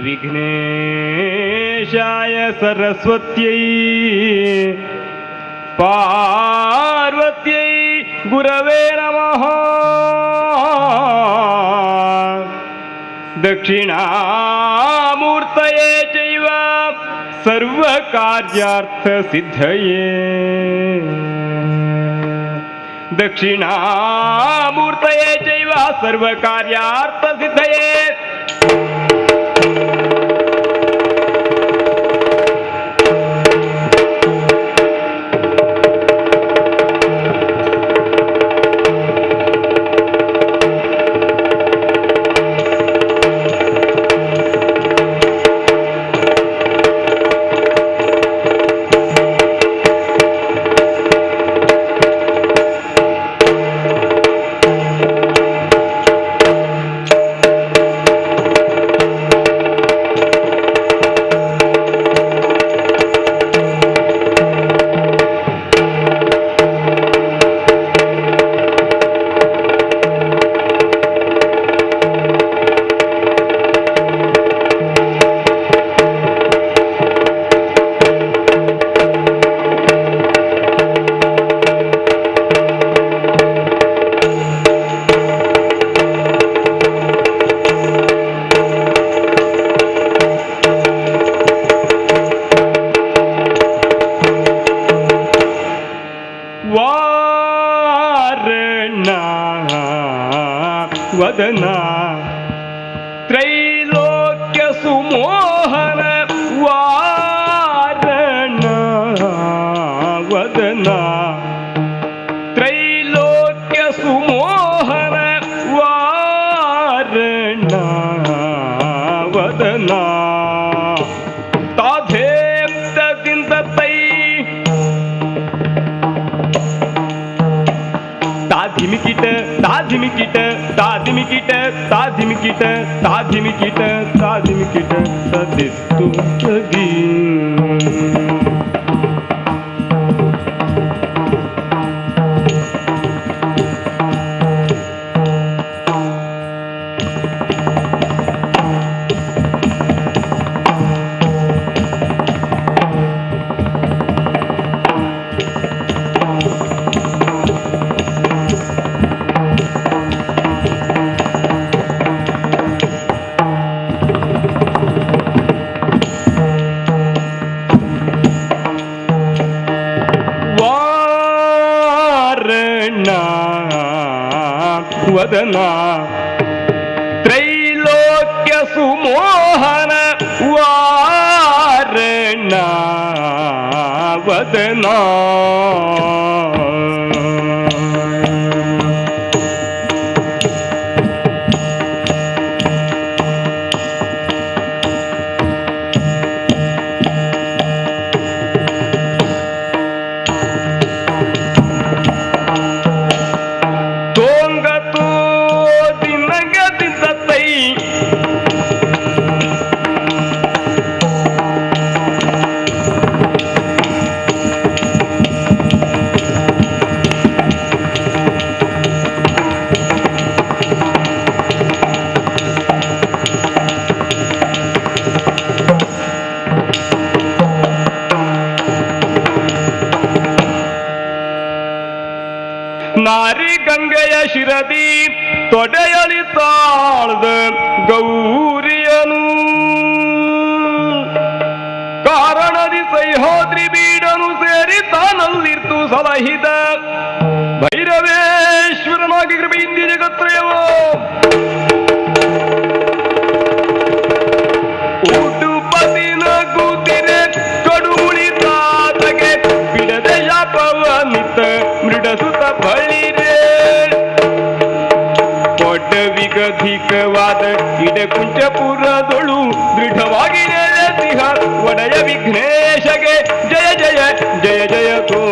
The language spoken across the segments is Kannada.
विघ्नेशाय सरस्वत्यै पार्वत्यै गुरवे नमः। दक्षिणामूर्तये चैव सर्वकार्यार्थसिद्धये। दक्षिणामूर्तये चैव सर्वकार्यार्थसिद्धये। वदना त्रैलोक्य सुमोहन वारण वदना त्रैलोक्य सुमोहन वारण वदना ताधिमिकिट ताधिमिकिट ताधिमिकिट ताधिमिकिट ताधिमिकिट ताधिमिकिट तदिस्तु तगी। वदना त्रैलोक्य सुमोहन वारण वदना ನಾರಿ ಗಂಗೆಯ ಶಿರದಿ ತೊಡೆಯಲಿ ತಾಳ್ದ ಗೌರಿಯನು ಕಾರಣದಿ ಸಹ್ಯಾದ್ರಿ ಬೀಡನು ಸೇರಿ ತಾನಲ್ಲಿರ್ತು ಸಲಹಿದ ಭೈರವೇಶ್ವರನಾಗಿ ಕೃಪೆಯಿಂದ ಜಗತ್ರಯವೋ ಉಡುಪದಿನ ಕೂತಿರೆ ಕಡುಮುಳಿತಾತಗೆ ಬಿಡದೆ ಶಾಪವನಿತ ಮೃಡಸುತ ಬಳಿರೆ ಕೊಡ್ಡ ವಿಗಧಿಕವಾದ ಇಡಕುಂಚಪುರದೊಳು ದೃಢವಾಗಿ ನೆಲೆಸಿಹ ಒಡೆಯ ವಿಘ್ನೇಶಗೆ ಜಯ ಜಯ ಜಯ ಜಯ ತೋ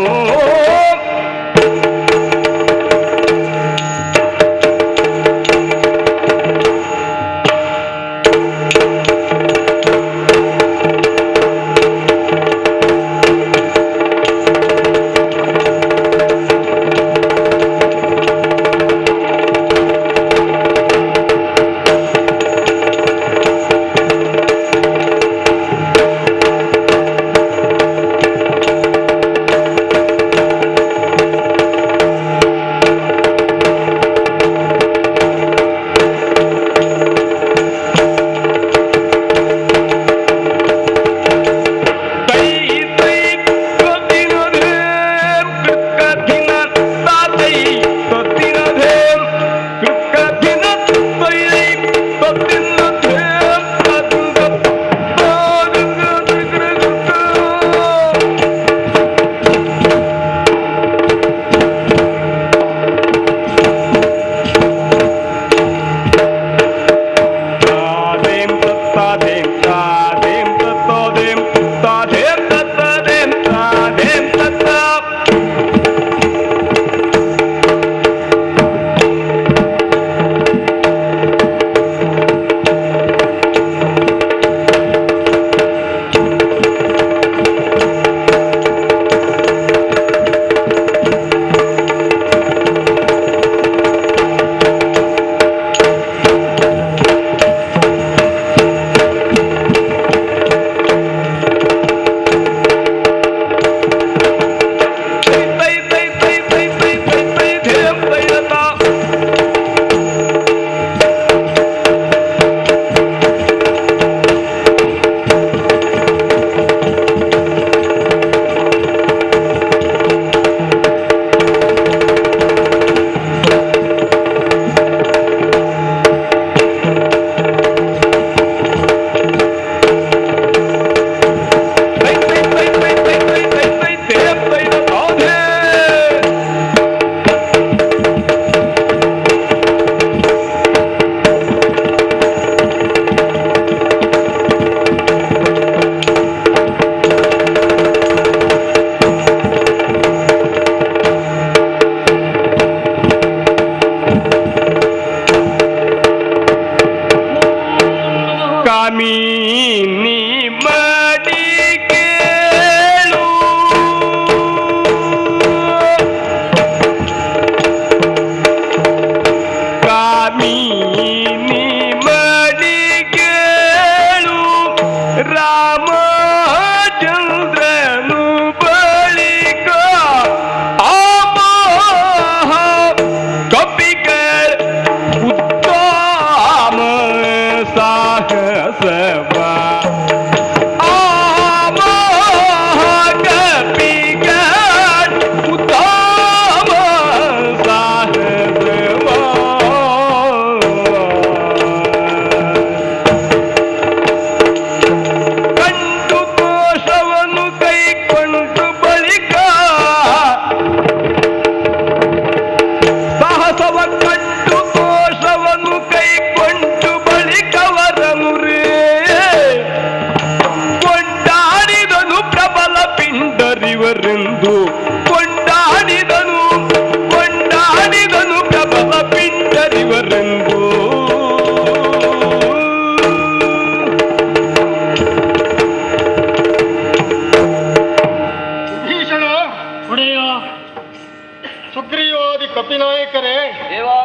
ಸುಗ್ರೀವಾದಿ ಕಪಿನಾಯಕರೇ, ದೇವಾ.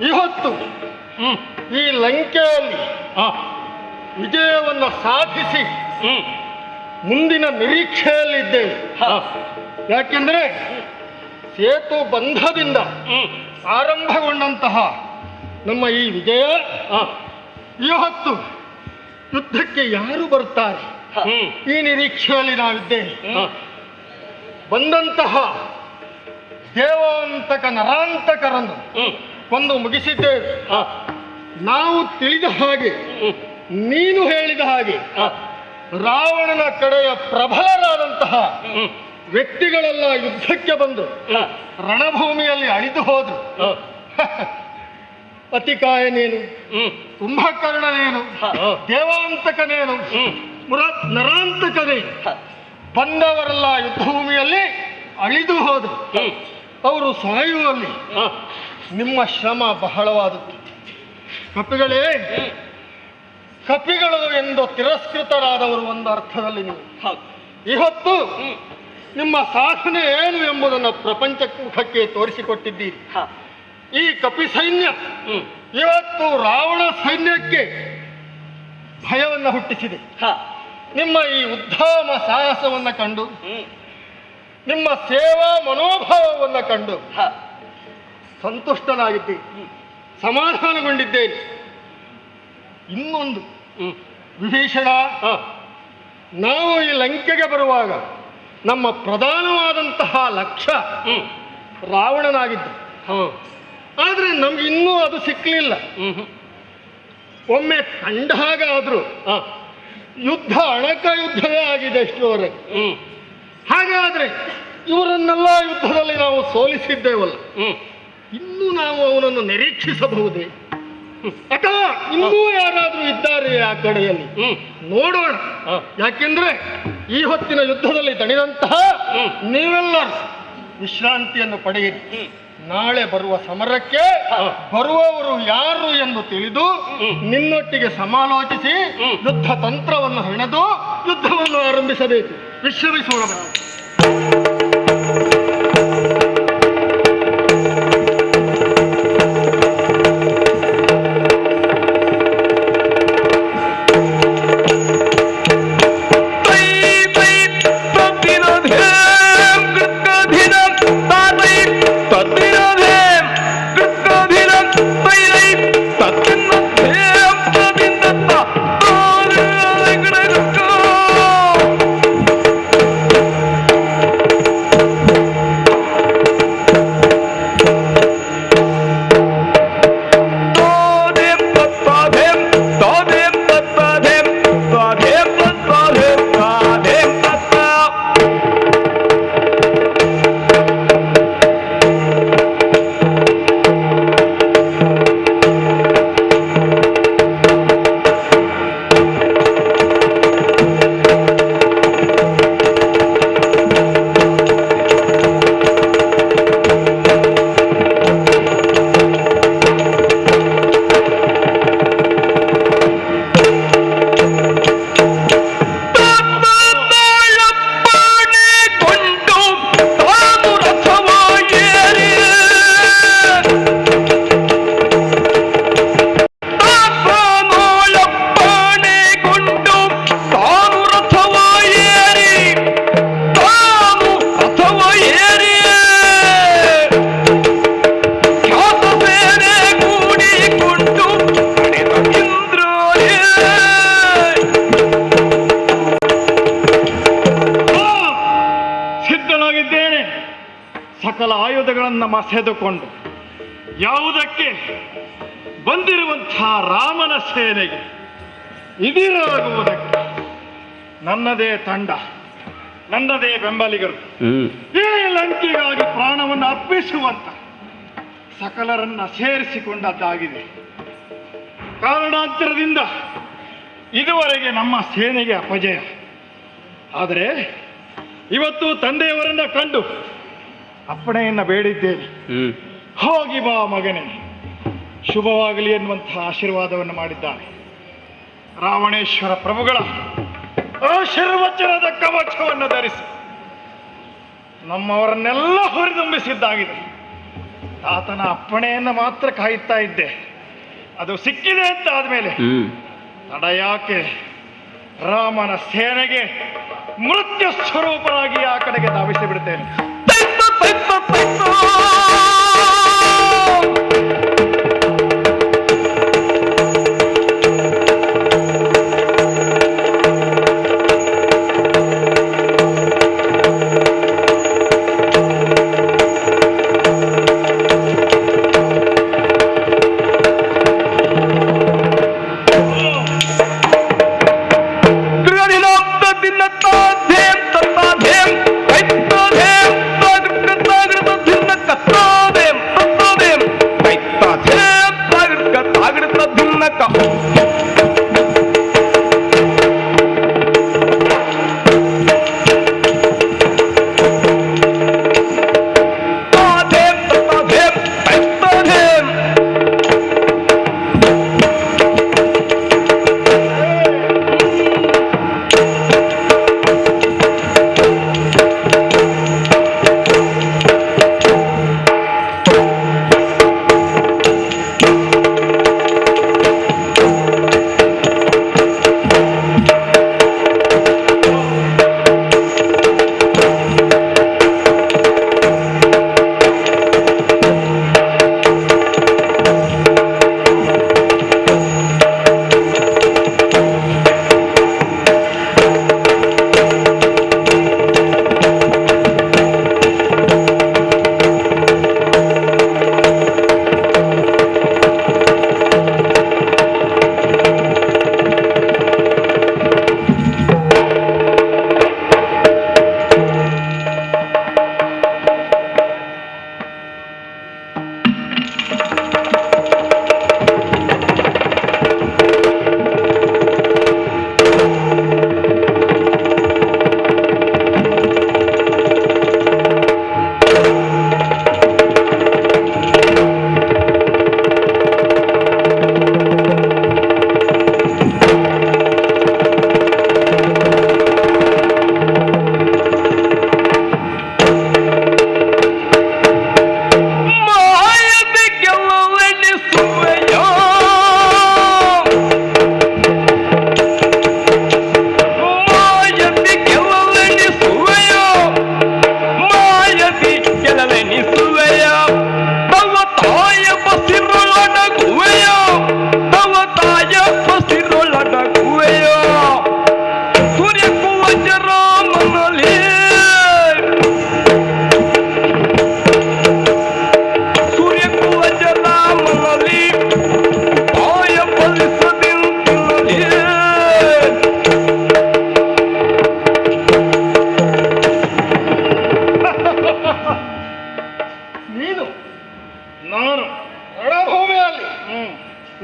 ಇವತ್ತು ಈ ಲಂಕೆಯಲ್ಲಿ ವಿಜಯವನ್ನು ಸಾಧಿಸಿ ಮುಂದಿನ ನಿರೀಕ್ಷೆಯಲ್ಲಿದ್ದೇವೆ. ಯಾಕೆಂದ್ರೆ ಸೇತು ಬಂಧದಿಂದ ಆರಂಭಗೊಂಡಂತಹ ನಮ್ಮ ಈ ವಿಜಯ ಇವತ್ತು ಯುದ್ಧಕ್ಕೆ ಯಾರು ಬರ್ತಾರೆ ಈ ನಿರೀಕ್ಷೆಯಲ್ಲಿ ನಾವಿದ್ದೇವೆ. ಬಂದಂತಹ ದೇವಾಂತಕ ನರಾಂತಕರನ್ನು ಕೊಂದು ಮುಗಿಸಿದ್ದೇವೆ. ನಾವು ತಿಳಿದ ಹಾಗೆ, ನೀನು ಹೇಳಿದ ಹಾಗೆ ರಾವಣನ ಕಡೆಯ ಪ್ರಬಲರಾದಂತಹ ವ್ಯಕ್ತಿಗಳೆಲ್ಲ ಯುದ್ಧಕ್ಕೆ ಬಂದು ರಣಭೂಮಿಯಲ್ಲಿ ಅಳಿದು ಹೋದ್ರು. ಅತಿಕಾಯನೇನು, ಕುಂಭಕರ್ಣನೇನು, ದೇವಾಂತಕನೇನು, ನರಾಂತಕನೇನು ಬಂದವರೆಲ್ಲ ಯುದ್ಧಭೂಮಿಯಲ್ಲಿ ಅಳಿದು ಹೋದ್ರು. ಅವರು ಸಾಯುವಲ್ಲಿ ನಿಮ್ಮ ಶ್ರಮ ಬಹಳವಾದದ್ದು. ಕಪಿಗಳೇ, ಕಪಿಗಳು ಎಂದು ತಿರಸ್ಕೃತರಾದವರು ಒಂದು ಅರ್ಥದಲ್ಲಿ ನೀವು. ಇವತ್ತು ನಿಮ್ಮ ಸಾಧನೆ ಏನು ಎಂಬುದನ್ನು ಪ್ರಪಂಚ ಮುಖಕ್ಕೆ ತೋರಿಸಿಕೊಟ್ಟಿದ್ದೀರಿ. ಈ ಕಪಿ ಸೈನ್ಯ ಇವತ್ತು ರಾವಣ ಸೈನ್ಯಕ್ಕೆ ಭಯವನ್ನು ಹುಟ್ಟಿಸಿದೆ. ನಿಮ್ಮ ಈ ಉದ್ಧಾಮ ಸಾಹಸವನ್ನು ಕಂಡು, ನಿಮ್ಮ ಸೇವಾ ಮನೋಭಾವವನ್ನು ಕಂಡು ಸಂತುಷ್ಟನಾಗಿದ್ದೇನೆ, ಸಮಾಧಾನಗೊಂಡಿದ್ದೇನೆ. ಇನ್ನೊಂದು ವಿಭೀಷಣ, ನಾವು ಈ ಲಂಕೆಗೆ ಬರುವಾಗ ನಮ್ಮ ಪ್ರಧಾನವಾದಂತಹ ಲಕ್ಷ್ಯ ರಾವಣನಾಗಿದ್ದ. ಆದರೆ ನಮ್ಗೆ ಇನ್ನೂ ಅದು ಸಿಕ್ಕಲಿಲ್ಲ. ಒಮ್ಮೆ ಕಂಡ ಹಾಗಾದ್ರೂ ಯುದ್ಧ ಅಣಕ ಯುದ್ಧವೇ ಆಗಿದೆ ಇಷ್ಟುವರೆಗೆ. ಹಾಗಾದ್ರೆ ಇವರನ್ನೆಲ್ಲ ಯುದ್ಧದಲ್ಲಿ ನಾವು ಸೋಲಿಸಿದ್ದೇವಲ್ಲ, ಇನ್ನೂ ನಾವು ಅವನನ್ನು ನಿರೀಕ್ಷಿಸಬಹುದೇ? ಅಥವಾ ಇನ್ನೂ ಯಾರಾದ್ರೂ ಇದ್ದಾರೆ ಆ ಕಡೆಯಲ್ಲಿ? ನೋಡೋಣ. ಯಾಕೆಂದ್ರೆ ಈ ಹೊತ್ತಿನ ಯುದ್ಧದಲ್ಲಿ ದಣಿದಂತಹ ನೀವೆಲ್ಲರೂ ವಿಶ್ರಾಂತಿಯನ್ನು ಪಡೆಯಿರಿ. ನಾಳೆ ಬರುವ ಸಮರಕ್ಕೆ ಬರುವವರು ಯಾರು ಎಂದು ತಿಳಿದು ನಿನ್ನೊಟ್ಟಿಗೆ ಸಮಾಲೋಚಿಸಿ ಯುದ್ಧ ತಂತ್ರವನ್ನು ಹೆಣೆದು ಯುದ್ಧವನ್ನು ಆರಂಭಿಸಬೇಕು. ವಿಶ್ರಮಿಸೋಣ. ಸಕಲ ಆಯುಧಗಳನ್ನು ಮಸೆದುಕೊಂಡು ಯಾವುದಕ್ಕೆ ಬಂದಿರುವಂತಹ ರಾಮನ ಸೇನೆಗೆ ಇದಿರಾಗುವುದಕ್ಕೆ ನನ್ನದೇ ತಂಡ, ನನ್ನದೇ ಬೆಂಬಲಿಗರು ಈ ಲಂಕೆಗಾಗಿ ಪ್ರಾಣವನ್ನು ಅರ್ಪಿಸುವಂತ ಸಕಲರನ್ನ ಸೇರಿಸಿಕೊಂಡದ್ದಾಗಿದೆ. ಕಾರಣಾಂತರದಿಂದ ಇದುವರೆಗೆ ನಮ್ಮ ಸೇನೆಗೆ ಅಪಜಯ. ಆದರೆ ಇವತ್ತು ತಂದೆಯವರನ್ನ ಕಂಡು ಅಪ್ಪಣೆಯನ್ನ ಬೇಡಿದ್ದೇನೆ. ಹೋಗಿ ಬಾ ಮಗನೇ, ಶುಭವಾಗಲಿ ಎನ್ನುವಂತಹ ಆಶೀರ್ವಾದವನ್ನು ಮಾಡಿದ್ದಾನೆ. ರಾವಣೇಶ್ವರ ಪ್ರಭುಗಳ ಆಶೀರ್ವಚನದ ಕವಚವನ್ನು ಧರಿಸಿ ನಮ್ಮವರನ್ನೆಲ್ಲ ಹುರಿದುಂಬಿಸಿದ್ದಾಗಿದೆ. ಆತನ ಅಪ್ಪಣೆಯನ್ನು ಮಾತ್ರ ಕಾಯುತ್ತಾ ಇದ್ದೆ. ಅದು ಸಿಕ್ಕಿದೆ ಅಂತ ಆದ್ಮೇಲೆ ತಡ ಯಾಕೆ? ರಾಮನ ಸೇನೆಗೆ ಮೃತ್ಯು ಸ್ವರೂಪರಾಗಿ ಆ ಕಡೆಗೆ ಧಾವಿಸಿ ಬಿಡುತ್ತೇನೆ.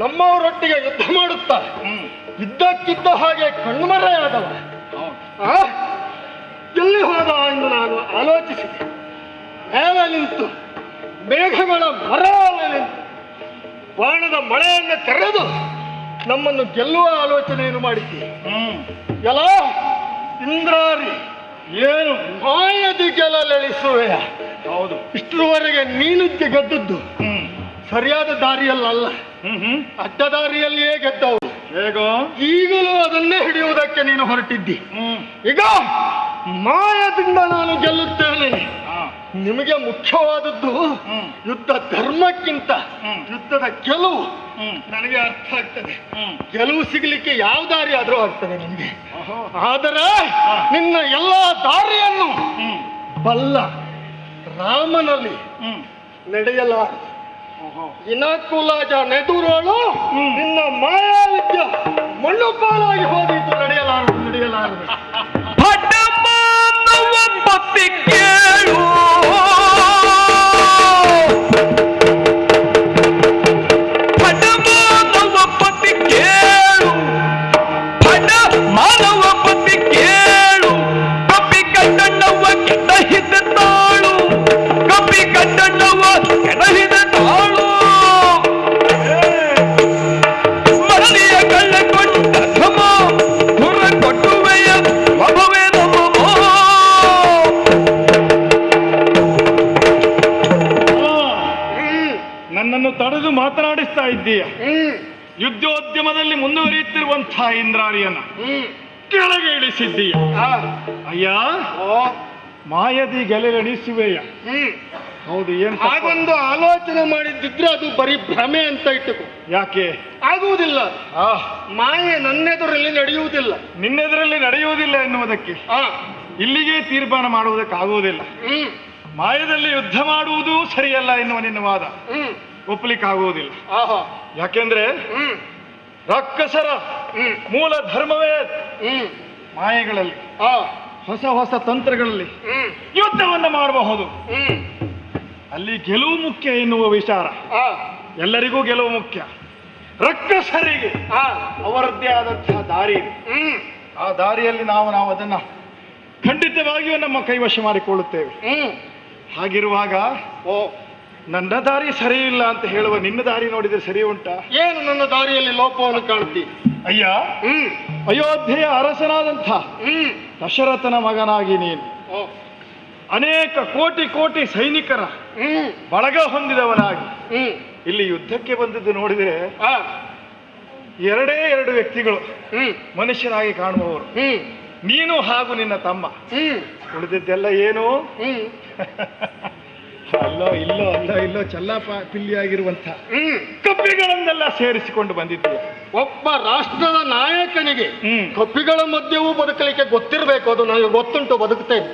ನಮ್ಮವರೊಟ್ಟಿಗೆ ಯುದ್ಧ ಮಾಡುತ್ತಾ ಇದ್ದಕ್ಕಿದ್ದ ಹಾಗೆ ಕಣ್ಮರೆಯಾದವ ಎಲ್ಲಿ ಹೋದ ಎಂದು ನಾನು ಆಲೋಚಿಸಿದೆ. ಮೇಲೆ ನಿಂತು ಮೇಘಗಳ ಮರದಲ್ಲಿ ನಿಂತು ಬಾಣದ ಮಳೆಯನ್ನು ತೆರೆದು ನಮ್ಮನ್ನು ಗೆಲ್ಲುವ ಆಲೋಚನೆಯನ್ನು ಮಾಡಿದ್ದೆ. ಎಲ್ಲ ಇಂದ್ರಾರಿ ಏನು ಮಾಯದಿ ಗೆಲ್ಲಲೆಳಿಸುವೆಯ? ಹೌದು, ಇಷ್ಟರವರೆಗೆ ನೀನು ಗೆದ್ದದ್ದು ಸರಿಯಾದ ದಾರಿಯಲ್ಲ, ಅಡ್ಡ ದಾರಿಯಲ್ಲಿಯೇ ಗೆದ್ದವರು. ಹೇಗೋ ಈಗಲೂ ಅದನ್ನೇ ಹಿಡಿಯುವುದಕ್ಕೆ ನೀನು ಹೊರಟಿದ್ದಿ. ಈಗ ಮಾಯದಿಂದ ನಾನು ಗೆಲ್ಲುತ್ತೇನೆ. ನಿಮಗೆ ಮುಖ್ಯವಾದದ್ದು ಯುದ್ಧ ಧರ್ಮಕ್ಕಿಂತ ಯುದ್ಧದ ಗೆಲುವು. ನನಗೆ ಅರ್ಥ ಆಗ್ತದೆ, ಗೆಲುವು ಸಿಗಲಿಕ್ಕೆ ಯಾವ ದಾರಿ ಆದ್ರೂ ಆಗ್ತದೆ ನಿಮಗೆ. ಆದರೆ ನಿನ್ನ ಎಲ್ಲ ದಾರಿಯನ್ನು ಬಲ್ಲ ರಾಮನಲ್ಲಿ ನಡೆಯಲಾರ ಇನಕುಲಜ ನೆದುರೋಳು ನಿನ್ನ ಮಾಯಾವಿದ್ಯ ಮಣ್ಣು ಪಾಲಾಗಿ ಹೋದಿತ್ತು. ನಡೆಯಲಾರದು ಪತಿ ಕೇಳು ಮಾನವ ಪತಿ ಕೇಳು, ಮಾನವ ಪತಿ ಕೇಳು, ಕಪಿ ಕಣ್ಣವ ಕೆಡಹಿದ ತಾಳು, ಕಪಿ ಕಣ್ಣವ ಕೆಡಹಿದ ತಾಳು, ಮರಳಿಯ ಕಳ್ಳೆಕೊಂಡ ಘಮ ಹುರ ಕೊಟ್ಟುವೆಯ ಮಭವೇ ನಮೋ. ತಡೆದು ಮಾತನಾಡಿಸ್ತಾ ಇದ್ದೀಯ. ಯುದ್ಧೋದ್ಯಮದಲ್ಲಿ ಮುಂದುವರಿಯುತ್ತಿರುವಂತಹ ಇಂದ್ರಾರಿಯನ್ನ ಕೆಳಗೆ ಇಳಿಸಿದ್ದೀಯ. ಅಯ್ಯ, ಮಾಯದಿ ಗೆಲೆಗಳಿಸುವೆಯ. ಹೌದು, ಏನು ಹಾಗೊಂದು ಆಲೋಚನೆ ಮಾಡಿದ್ದಿದ್ರೆ ಅದು ಬರೀ ಭ್ರಮೆ ಅಂತ ಇಟ್ಟುಕೋ. ಯಾಕೆ ಆಗುವುದಿಲ್ಲ. ಮಾಯೆ ನನ್ನೆದುರಲ್ಲಿ ನಡೆಯುವುದಿಲ್ಲ, ನಿನ್ನೆದುರಲ್ಲಿ ನಡೆಯುವುದಿಲ್ಲ ಎನ್ನುವುದಕ್ಕೆ ಇಲ್ಲಿಗೆ ತೀರ್ಮಾನ ಮಾಡುವುದಕ್ಕಾಗುವುದಿಲ್ಲ. ಮಾಯದಲ್ಲಿ ಯುದ್ಧ ಮಾಡುವುದು ಸರಿಯಲ್ಲ ಎನ್ನುವ ನಿನ್ನ ವಾದ ಒಪ್ಪಲಿಕ್ಕಾಗುವುದಿಲ್ಲ. ಯಾಕೆಂದ್ರೆ ರಾಕ್ಷಸರ ಮೂಲ ಧರ್ಮವೇ ಮಾಯೆಗಳಲ್ಲಿ, ಹೊಸ ಹೊಸ ತಂತ್ರಗಳಲ್ಲಿ ಯುದ್ಧವನ್ನು ಮಾಡಬಹುದು. ಅಲ್ಲಿ ಗೆಲುವು ಮುಖ್ಯ ಎನ್ನುವ ವಿಚಾರ ಎಲ್ಲರಿಗೂ ಗೆಲುವು ಮುಖ್ಯ. ರಾಕ್ಷಸರಿಗೆ ಅವರದ್ದೇ ಆದಂತಹ ದಾರಿ ಇದೆ. ಆ ದಾರಿಯಲ್ಲಿ ನಾವು ಅದನ್ನ ಖಂಡಿತವಾಗಿಯೂ ನಮ್ಮ ಕೈವಶ ಮಾಡಿಕೊಳ್ಳುತ್ತೇವೆ. ಹಾಗಿರುವಾಗ ನನ್ನ ದಾರಿ ಸರಿ ಇಲ್ಲ ಅಂತ ಹೇಳುವ ನಿನ್ನ ದಾರಿ ನೋಡಿದ್ರೆ ಸರಿ ಉಂಟಾ? ಏನು ನನ್ನ ದಾರಿಯಲ್ಲಿ ಲೋಪವನ್ನು ಕಾಣ್ತಿ? ಅಯ್ಯ, ಅಯೋಧ್ಯೆಯ ಅರಸನಾದಂಥ ದಶರಥನ ಮಗನಾಗಿ ನೀನು ಅನೇಕ ಕೋಟಿ ಕೋಟಿ ಸೈನಿಕರ ಬಳಗ ಹೊಂದಿದವನಾಗಿ ಇಲ್ಲಿ ಯುದ್ಧಕ್ಕೆ ಬಂದದ್ದು ನೋಡಿದರೆ ಎರಡೇ ಎರಡು ವ್ಯಕ್ತಿಗಳು ಮನುಷ್ಯನಾಗಿ ಕಾಣುವವರು, ನೀನು ಹಾಗೂ ನಿನ್ನ ತಮ್ಮ. ಉಳಿದಿದ್ದೆಲ್ಲ ಏನು? ಅಲ್ಲೋ ಚಲ್ಲಾಪ ಪಿಲ್ಲಿಯಾಗಿರುವಂತ ಕಪ್ಪಿಗಳನ್ನೆಲ್ಲ ಸೇರಿಸಿಕೊಂಡು ಬಂದಿದ್ದೀಯ. ಒಬ್ಬ ರಾಷ್ಟ್ರದ ನಾಯಕನಿಗೆ ಕಪ್ಪಿಗಳ ಮಧ್ಯೆಯೂ ಬದುಕಲಿಕ್ಕೆ ಗೊತ್ತಿರಬೇಕು. ಅದು ನನಗೆ ಗೊತ್ತುಂಟು, ಬದುಕುತ್ತೇನೆ.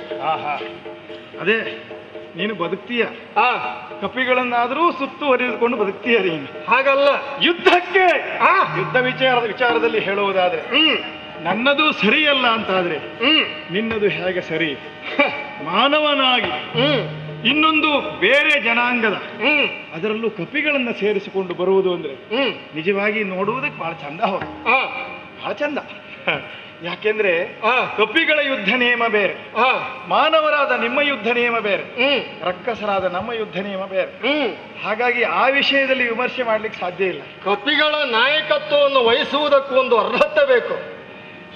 ಅದೇ ನೀನು ಬದುಕ್ತೀಯ. ಕಪಿಗಳನ್ನಾದರೂ ಸುತ್ತುವರಿದುಕೊಂಡು ಬದುಕ್ತೀಯ ನೀನು. ಹಾಗಲ್ಲ, ಯುದ್ಧಕ್ಕೆ ಯುದ್ಧ ವಿಚಾರದಲ್ಲಿ ಹೇಳುವುದಾದ್ರೆ ನನ್ನದು ಸರಿಯಲ್ಲ ಅಂತಾದ್ರೆ ನಿನ್ನದು ಹೇಗೆ ಸರಿ? ಮಾನವನಾಗಿ ಇನ್ನೊಂದು ಬೇರೆ ಜನಾಂಗದ ಅದರಲ್ಲೂ ಕಪಿಗಳನ್ನ ಸೇರಿಸಿಕೊಂಡು ಬರುವುದು ಅಂದ್ರೆ ನಿಜವಾಗಿ ನೋಡುವುದಕ್ಕೆ ಬಹಳ ಚಂದ. ಹೌದು, ಬಹಳ ಚಂದ. ಯಾಕೆಂದ್ರೆ ಕಪಿಗಳ ಯುದ್ಧ ನಿಯಮ ಬೇರೆ, ಮಾನವರಾದ ನಿಮ್ಮ ಯುದ್ಧ ನಿಯಮ ಬೇರೆ, ರಕ್ಕಸರಾದ ನಮ್ಮ ಯುದ್ಧ ನಿಯಮ ಬೇರೆ. ಹಾಗಾಗಿ ಆ ವಿಷಯದಲ್ಲಿ ವಿಮರ್ಶೆ ಮಾಡ್ಲಿಕ್ಕೆ ಸಾಧ್ಯ ಇಲ್ಲ. ಕಪಿಗಳ ನಾಯಕತ್ವವನ್ನು ವಹಿಸುವುದಕ್ಕೂ ಒಂದು ಅರ್ಹತೆ ಬೇಕು.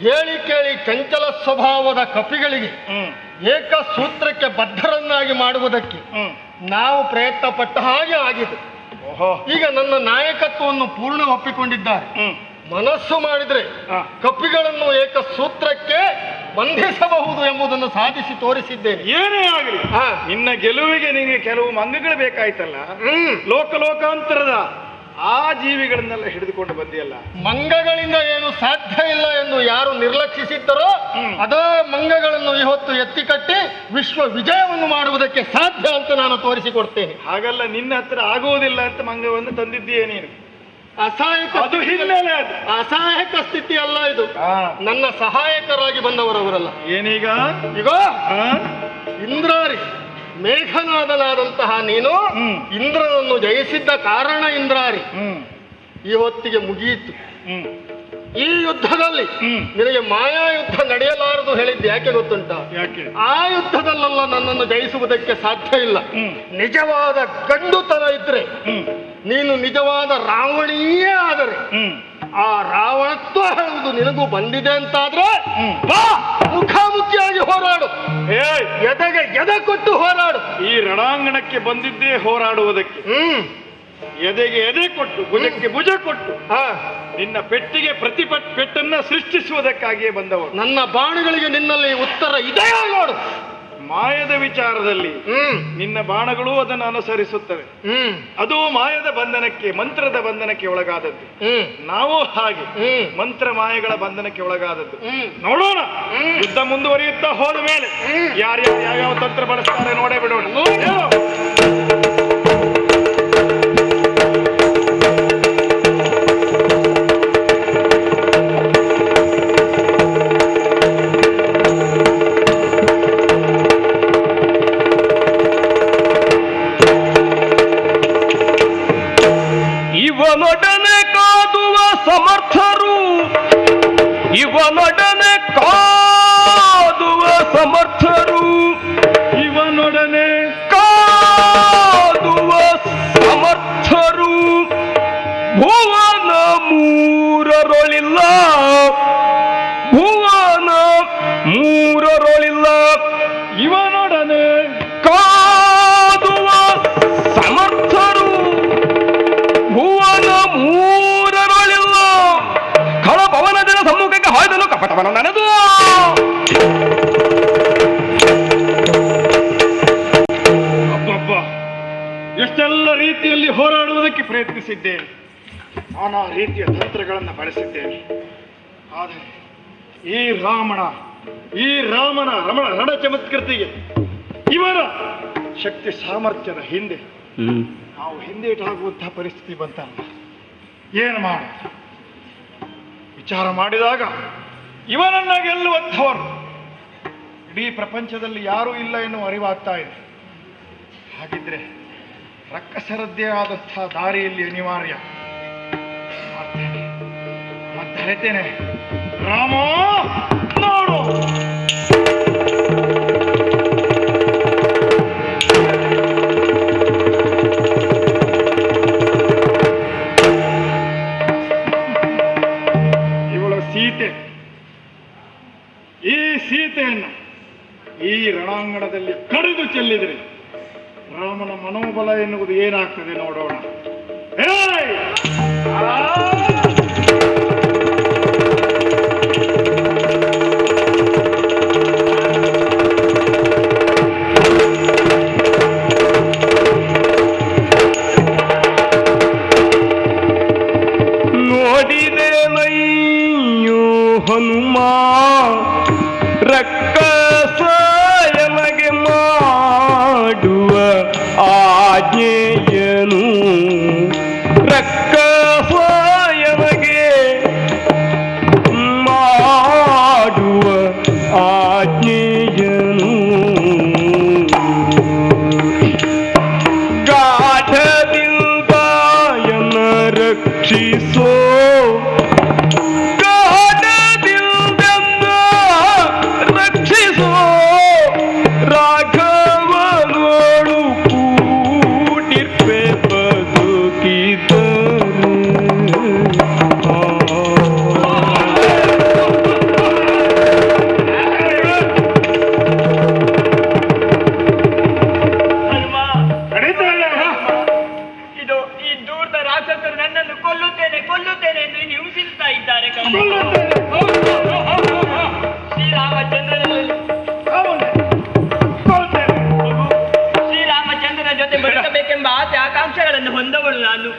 ಹೇಳಿ ಕೇಳಿ ಚಂಚಲ ಸ್ವಭಾವದ ಕಪಿಗಳಿಗೆ ಏಕ ಸೂತ್ರಕ್ಕೆ ಬದ್ಧರನ್ನಾಗಿ ಮಾಡುವುದಕ್ಕೆ ನಾವು ಪ್ರಯತ್ನ ಪಟ್ಟ ಹಾಗೆ ಆಗಿದೆ. ಈಗ ನನ್ನ ನಾಯಕತ್ವವನ್ನು ಪೂರ್ಣ ಒಪ್ಪಿಕೊಂಡಿದ್ದಾರೆ. ಮನಸ್ಸು ಮಾಡಿದ್ರೆ ಕಪಿಗಳನ್ನು ಏಕ ಸೂತ್ರಕ್ಕೆ ಬಂಧಿಸಬಹುದು ಎಂಬುದನ್ನು ಸಾಧಿಸಿ ತೋರಿಸಿದ್ದೇನೆ. ಏನೇ ಆಗಲಿ ನಿನ್ನ ಗೆಲುವಿಗೆ ನಿನಗೆ ಕೆಲವು ಮಂಗಗಳು ಬೇಕಾಯ್ತಲ್ಲ. ಲೋಕಾಂತರದ ಆ ಜೀವಿಗಳನ್ನೆಲ್ಲ ಹಿಡಿದುಕೊಂಡು ಬಂದಿಯಲ್ಲ. ಮಂಗಗಳಿಂದ ಏನು ಸಾಧ್ಯ ಇಲ್ಲ ಎಂದು ಯಾರು ನಿರ್ಲಕ್ಷಿಸಿದ್ದರೋ ಅದೇ ಮಂಗಗಳನ್ನು ಇವತ್ತು ಎತ್ತಿ ಕಟ್ಟಿ ವಿಶ್ವ ವಿಜಯವನ್ನು ಮಾಡುವುದಕ್ಕೆ ಸಾಧ್ಯ ಅಂತ ನಾನು ತೋರಿಸಿಕೊಡ್ತೇನೆ. ಹಾಗಲ್ಲ, ನಿನ್ನ ಹತ್ರ ಆಗುವುದಿಲ್ಲ ಅಂತ ಮಂಗವನ್ನು ತಂದಿದ್ದೀಯೇ ನೀನು. ಅಸಹಾಯಕ, ಅದು ಹಿನ್ನೆಲೆ, ಅಸಹಾಯಕ ಸ್ಥಿತಿ ಅಲ್ಲ ಇದು. ನನ್ನ ಸಹಾಯಕರಾಗಿ ಬಂದವರವರಲ್ಲ. ಏನೀಗ? ಈಗ ಇಂದ್ರಾರಿ ಮೇಘನಾದನಾದಂತಹ ನೀನು ಇಂದ್ರನನ್ನು ಜಯಿಸಿದ್ದ ಕಾರಣ ಇಂದ್ರಾರಿ ಈ ಹೊತ್ತಿಗೆ ಮುಗಿಯಿತು. ಈ ಯುದ್ಧದಲ್ಲಿ ನಿನಗೆ ಮಾಯಾ ಯುದ್ಧ ನಡೆಯಲಾರದು ಹೇಳಿದ್ದು ಯಾಕೆ ಗೊತ್ತುಂಟ? ಯಾಕೆ? ಆ ಯುದ್ಧದಲ್ಲೆಲ್ಲ ನನ್ನನ್ನು ಜಯಿಸುವುದಕ್ಕೆ ಸಾಧ್ಯ ಇಲ್ಲ. ನಿಜವಾದ ಗಂಡುತನ ಇದ್ರೆ, ನೀನು ನಿಜವಾದ ರಾವಣಿಯೇ ಆದರೆ ಆ ರಾವಣತ್ವ ಹೇಳುವುದು ನಿನಗೂ ಬಂದಿದೆ ಅಂತಾದ್ರೆ ಮುಖಾಮುಖಿಯಾಗಿ ಹೋರಾಡು. ಎದೆಗೆ ಎದೆ ಕೊಟ್ಟು ಹೋರಾಡು. ಈ ರಣಾಂಗಣಕ್ಕೆ ಬಂದಿದ್ದೇ ಹೋರಾಡುವುದಕ್ಕೆ. ಎದೆಗೆ ಎದೆ ಕೊಟ್ಟು, ಭುಜಕ್ಕೆ ಭುಜ ಕೊಟ್ಟು ನಿನ್ನ ಪೆಟ್ಟಿಗೆ ಪೆಟ್ಟನ್ನ ಸೃಷ್ಟಿಸುವುದಕ್ಕಾಗಿಯೇ ಬಂದವರು. ನನ್ನ ಬಾಣಗಳಿಗೆ ನಿನ್ನಲ್ಲಿ ಉತ್ತರ ಇದೆಯೋ ನೋಡು. ಮಾಯದ ವಿಚಾರದಲ್ಲಿ ನಿನ್ನ ಬಾಣಗಳು ಅದನ್ನು ಅನುಸರಿಸುತ್ತವೆ. ಅದು ಮಾಯದ ಬಂಧನಕ್ಕೆ, ಮಂತ್ರದ ಬಂಧನಕ್ಕೆ ಒಳಗಾದದ್ದು. ನಾವು ಹಾಗೆ ಮಂತ್ರ ಮಾಯಗಳ ಬಂಧನಕ್ಕೆ ಒಳಗಾದದ್ದು. ನೋಡೋಣ, ಯುದ್ಧ ಮುಂದುವರಿಯುತ್ತಾ ಹೋದ ಮೇಲೆ ಯಾರ್ಯಾವ ತಂತ್ರ ಬಳಸ್ತಾರೆ ನೋಡೇ ಬಿಡೋಣ. ಇವನೊಡನೆ ಕಾದುವ ಸಮರ್ಥರು, ಇವನೊಡನೆ ಕಾದುವ ಸಮರ್ಥರು, ಇವನೊಡನೆ ಕಾದುವ ಸಮರ್ಥರು ಭುವನ ಮೂರರೊಳಿಲ್ಲ, ಭುವನ ಮೂರರೊಳಿಲ್ಲ. ಇವನೊಡನೆ ಕಾದುವ ಸಮರ್ಥರು ಎಲ್ಲ ರೀತಿಯಲ್ಲಿ ಹೋರಾಡುವುದಕ್ಕೆ ಪ್ರಯತ್ನಿಸಿದ್ದೇನೆ, ನಾನಾ ರೀತಿಯ ತಂತ್ರಗಳನ್ನು ಬಳಸಿದ್ದೇನೆ. ಆದರೆ ಈ ರಾಮನ ರಣ ಚಮತ್ಕೃತಿಗೆ, ಇವರ ಶಕ್ತಿ ಸಾಮರ್ಥ್ಯದ ಹಿಂದೆ ನಾವು ಹಿಂದೇಟಾಗುವಂತಹ ಪರಿಸ್ಥಿತಿ ಬಂತಲ್ಲ. ಏನು ಮಾಡೋದು? ವಿಚಾರ ಮಾಡಿದಾಗ ಇವನನ್ನ ಗೆಲ್ಲುವಂಥವರು ಇಡೀ ಪ್ರಪಂಚದಲ್ಲಿ ಯಾರೂ ಇಲ್ಲ ಎನ್ನುವ ಅರಿವಾಗ್ತಾ ಇದೆ. ಹಾಗಿದ್ರೆ ರಕ್ಕಸರದ್ದೇ ಆದಂತಹ ದಾರಿಯಲ್ಲಿ ಅನಿವಾರ್ಯ. ಮತ್ತೆ ಹೇಳ್ತೇನೆ, ರಾಮ ನೋಡು. ಇವಳ ಸೀತೆ, ಈ ಸೀತೆಯನ್ನು ಈ ರಣಾಂಗಣದಲ್ಲಿ ಕಡಿದು ಚೆಲ್ಲಿದರೆ ರಾಮನ ಮನೋಬಲ ಎನ್ನುವುದು ಏನಾಗ್ತದೆ ನೋಡೋಣ. ಏಯ್! ನೋಡಿದೆನಯ್ಯೋ ಹನುಮ ರಕ್ಕಸಯನಗೆ ಮಾಡುವ ಆಜ್ಞೆಯನು, ರಕ್ಕಸಯನಗೆ ಮಾಡುವ ಆಜ್ಞೆಯನು. ಗಾಢದಿಂದಾಯನ ರಕ್ಷಿಸೋ, ಗಾಢದಿಂದೆಂದ ರಕ್ಷಿಸೋ, ರಾಘವನೋಳು ಕೂಡಿರ್ಪೆ ಬದುಕಿದರು. ಇದು ಈ ದೂರದ ರಾಕ್ಷಸರು ನನ್ನನ್ನು ಕೊಲ್ಲುತ್ತೇನೆ ಎಂದು ಹಿಂಸಿಸ್ತಾ ಇದ್ದಾರೆ. ಶ್ರೀರಾಮಚಂದ್ರನ ಜೊತೆ ಬದುಕಬೇಕೆಂಬ ಆಸೆ ಆಕಾಂಕ್ಷೆಗಳನ್ನು ಹೊಂದವಳು ನಾನು.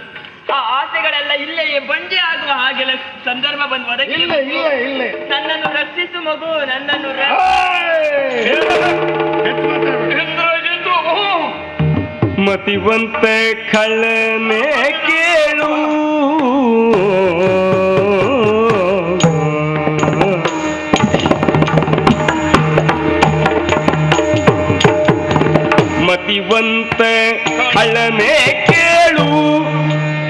ಆ ಆಸೆಗಳೆಲ್ಲ ಇಲ್ಲೇ ಬಂಡಿ ಆಗುವ ಹಾಗೆಲ್ಲ ಸಂದರ್ಭ ಬಂದು ಒದಗಿ, ನನ್ನನ್ನು ರಕ್ಷಿಸು ಮಗು, ನನ್ನನ್ನು ಮತಿವಂತ ಕಳ್ಳನೆ ಕೇಳು, ಮತಿವಂತ ಕಳ್ಳನೆ ಕೇಳು,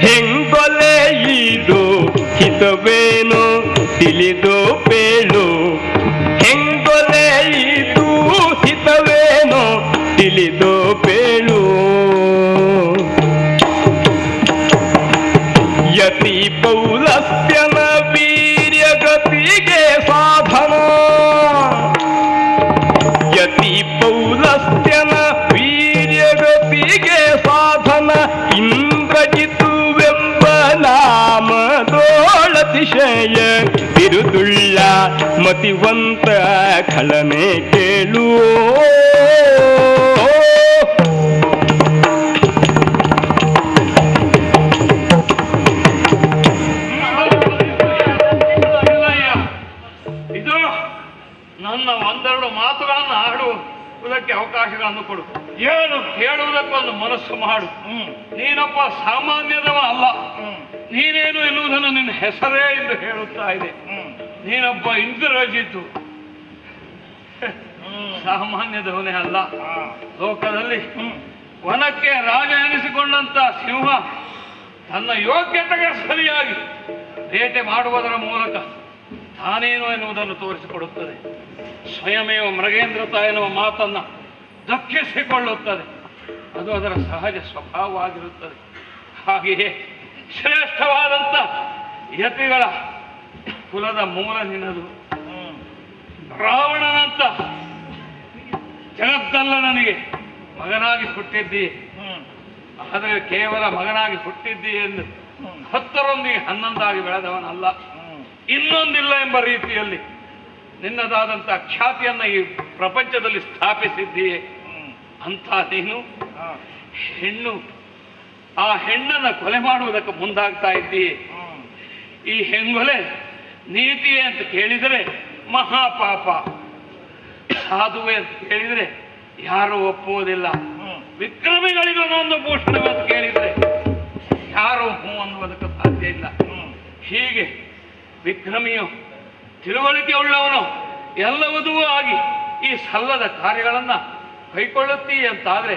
ಹೆಂಗೊಲೆ ಇದು ಹಿತವೇನೋ ತಿಳಿದು ಪೇಳು, ಹೆಂಗೊಲೆ ಇದು ಹಿತವೇನೋ ತಿಳಿದು ಪೇಳು. ಯತಿ ಪೌಲಸ್ತ್ಯನ ವೀರ್ಯಗತಿಗೆ ಸಾಧನ, ಯತಿ ಪೌಲಸ್ತ್ಯನ ವೀರ್ಯಗತಿಗೆ ಸಾಧನ, ಇಂದ್ರಜಿತುವೆಂಬ ನಾಮದೋಳತಿಶಯ ಬಿರುದುಳ್ಳ ಮತಿವಂತ ಖಳನೆ ಕೇಳು. ಇದು ನನ್ನ ಒಂದೆರಡು ಮಾತುಗಳನ್ನು ಆಡುವುದಕ್ಕೆ ಅವಕಾಶಗಳನ್ನು ಕೊಡು. ಏನು ಹೇಳುವುದಕ್ಕೊಂದು ಮನಸ್ಸು ಮಾಡು. ನೀನೊಬ್ಬ ಸಾಮಾನ್ಯದವ ಅಲ್ಲ. ನೀನೇನು ಎನ್ನುವುದನ್ನು ನಿನ್ನ ಹೆಸರೇ ಎಂದು ಹೇಳುತ್ತಾ ಇದೆ. ನೀನೊಬ್ಬ ಇಂದ್ರಜಿತ್ತು, ಸಾಮಾನ್ಯದವನೇ ಅಲ್ಲ. ಲೋಕದಲ್ಲಿ ವನಕ್ಕೆ ರಾಜ ಎನಿಸಿಕೊಂಡಂತ ಸಿಂಹ ತನ್ನ ಯೋಗ್ಯತೆಗೆ ಸರಿಯಾಗಿ ಬೇಟೆ ಮಾಡುವುದರ ಮೂಲಕ ತಾನೇನು ಎನ್ನುವುದನ್ನು ತೋರಿಸಿಕೊಡುತ್ತದೆ. ಸ್ವಯಮೇವ ಮೃಗೇಂದ್ರತ ಎನ್ನುವ ಮಾತನ್ನು ದಕ್ಕಿಸಿಕೊಳ್ಳುತ್ತದೆ. ಅದು ಅದರ ಸಹಜ ಸ್ವಭಾವವಾಗಿರುತ್ತದೆ. ಹಾಗೆಯೇ ಶ್ರೇಷ್ಠವಾದಂಥ ಯತಿಗಳ ಕುಲದ ಮೂಲ ನಿನ್ನದು. ರಾವಣನಂತ ಜಗದ್ದಲ್ಲನಿಗೆ ಮಗನಾಗಿ ಹುಟ್ಟಿದ್ದೀ. ಆದರೆ ಕೇವಲ ಮಗನಾಗಿ ಹುಟ್ಟಿದ್ದೀ ಎಂದು 10ರೊಂದಿಗೆ 11 ಬೆಳೆದವನಲ್ಲ. ಇನ್ನೊಂದಿಲ್ಲ ಎಂಬ ರೀತಿಯಲ್ಲಿ ನಿನ್ನದಾದಂಥ ಖ್ಯಾತಿಯನ್ನು ಈ ಪ್ರಪಂಚದಲ್ಲಿ ಸ್ಥಾಪಿಸಿದ್ದೀಯೇ. ಅಂತ ನೀನು ಹೆಣ್ಣು ಆ ಹೆಣ್ಣನ್ನು ಕೊಲೆ ಮಾಡುವುದಕ್ಕೆ ಮುಂದಾಗ್ತಾ ಇದ್ದೀ. ಈ ಹೆಂಗೊಲೆ ನೀತಿಯೇ ಅಂತ ಕೇಳಿದರೆ ಮಹಾಪಾಪ, ಸಾಧುವೆ ಅಂತ ಕೇಳಿದರೆ ಯಾರು ಒಪ್ಪುವುದಿಲ್ಲ. ವಿಕ್ರಮಿಗಳಿಗೊಂದೊಂದು ಭೂಷಣ ಅಂತ ಕೇಳಿದರೆ ಯಾರು ಹೂ ಅನ್ನುವುದಕ್ಕೆ ಸಾಧ್ಯ ಇಲ್ಲ. ಹೀಗೆ ವಿಕ್ರಮಿಯು ತಿಳುವಳಿಕೆ ಉಳ್ಳವನು ಎಲ್ಲವದೂ ಆಗಿ ಈ ಸಲ್ಲದ ಕಾರ್ಯಗಳನ್ನ ಕೈಕೊಳ್ಳುತ್ತೀ ಅಂತಾದ್ರೆ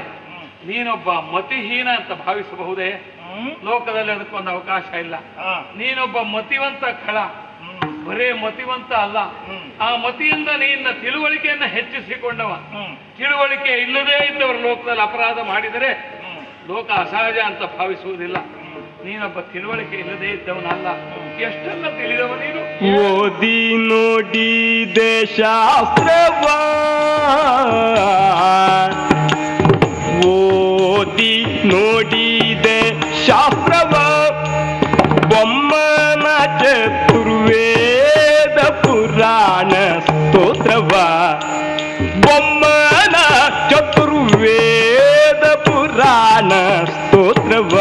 ನೀನೊಬ್ಬ ಮತಿಹೀನ ಅಂತ ಭಾವಿಸಬಹುದೇ? ಲೋಕದಲ್ಲಿ ಅದಕ್ಕೊಂದು ಅವಕಾಶ ಇಲ್ಲ. ನೀನೊಬ್ಬ ಮತಿವಂತ ಖಳ, ಬರೇ ಮತಿವಂತ ಅಲ್ಲ, ಆ ಮತಿಯಿಂದ ನಿನ್ನ ತಿಳುವಳಿಕೆಯನ್ನ ಹೆಚ್ಚಿಸಿಕೊಂಡವ. ತಿಳುವಳಿಕೆ ಇಲ್ಲದೇ ಇದ್ದವರು ಲೋಕದಲ್ಲಿ ಅಪರಾಧ ಮಾಡಿದರೆ ಲೋಕ ಅಸಹಜ ಅಂತ ಭಾವಿಸುವುದಿಲ್ಲ. ನೀನೊಬ್ಬ ತಿಳುವಳಿಕೆ ಇಲ್ಲದೇ ಇದ್ದವನಲ್ಲ. ಎಷ್ಟೆಲ್ಲ ತಿಳಿದವ ನೀನು. ಓದಿ ನೋಡಿದೆ ಶಾಸ್ತ್ರವ, ಓದಿ ನೋಡಿದೆ ಶಾಸ್ತ್ರವ, ಬೊಮ್ಮನ ಚತುರ್ವೇದ ಪುರಾಣ ಸ್ತೋತ್ರವ, ಬೊಮ್ಮನ ಚತುರ್ವೇದ ಪುರಾಣ ಸ್ತೋತ್ರವ,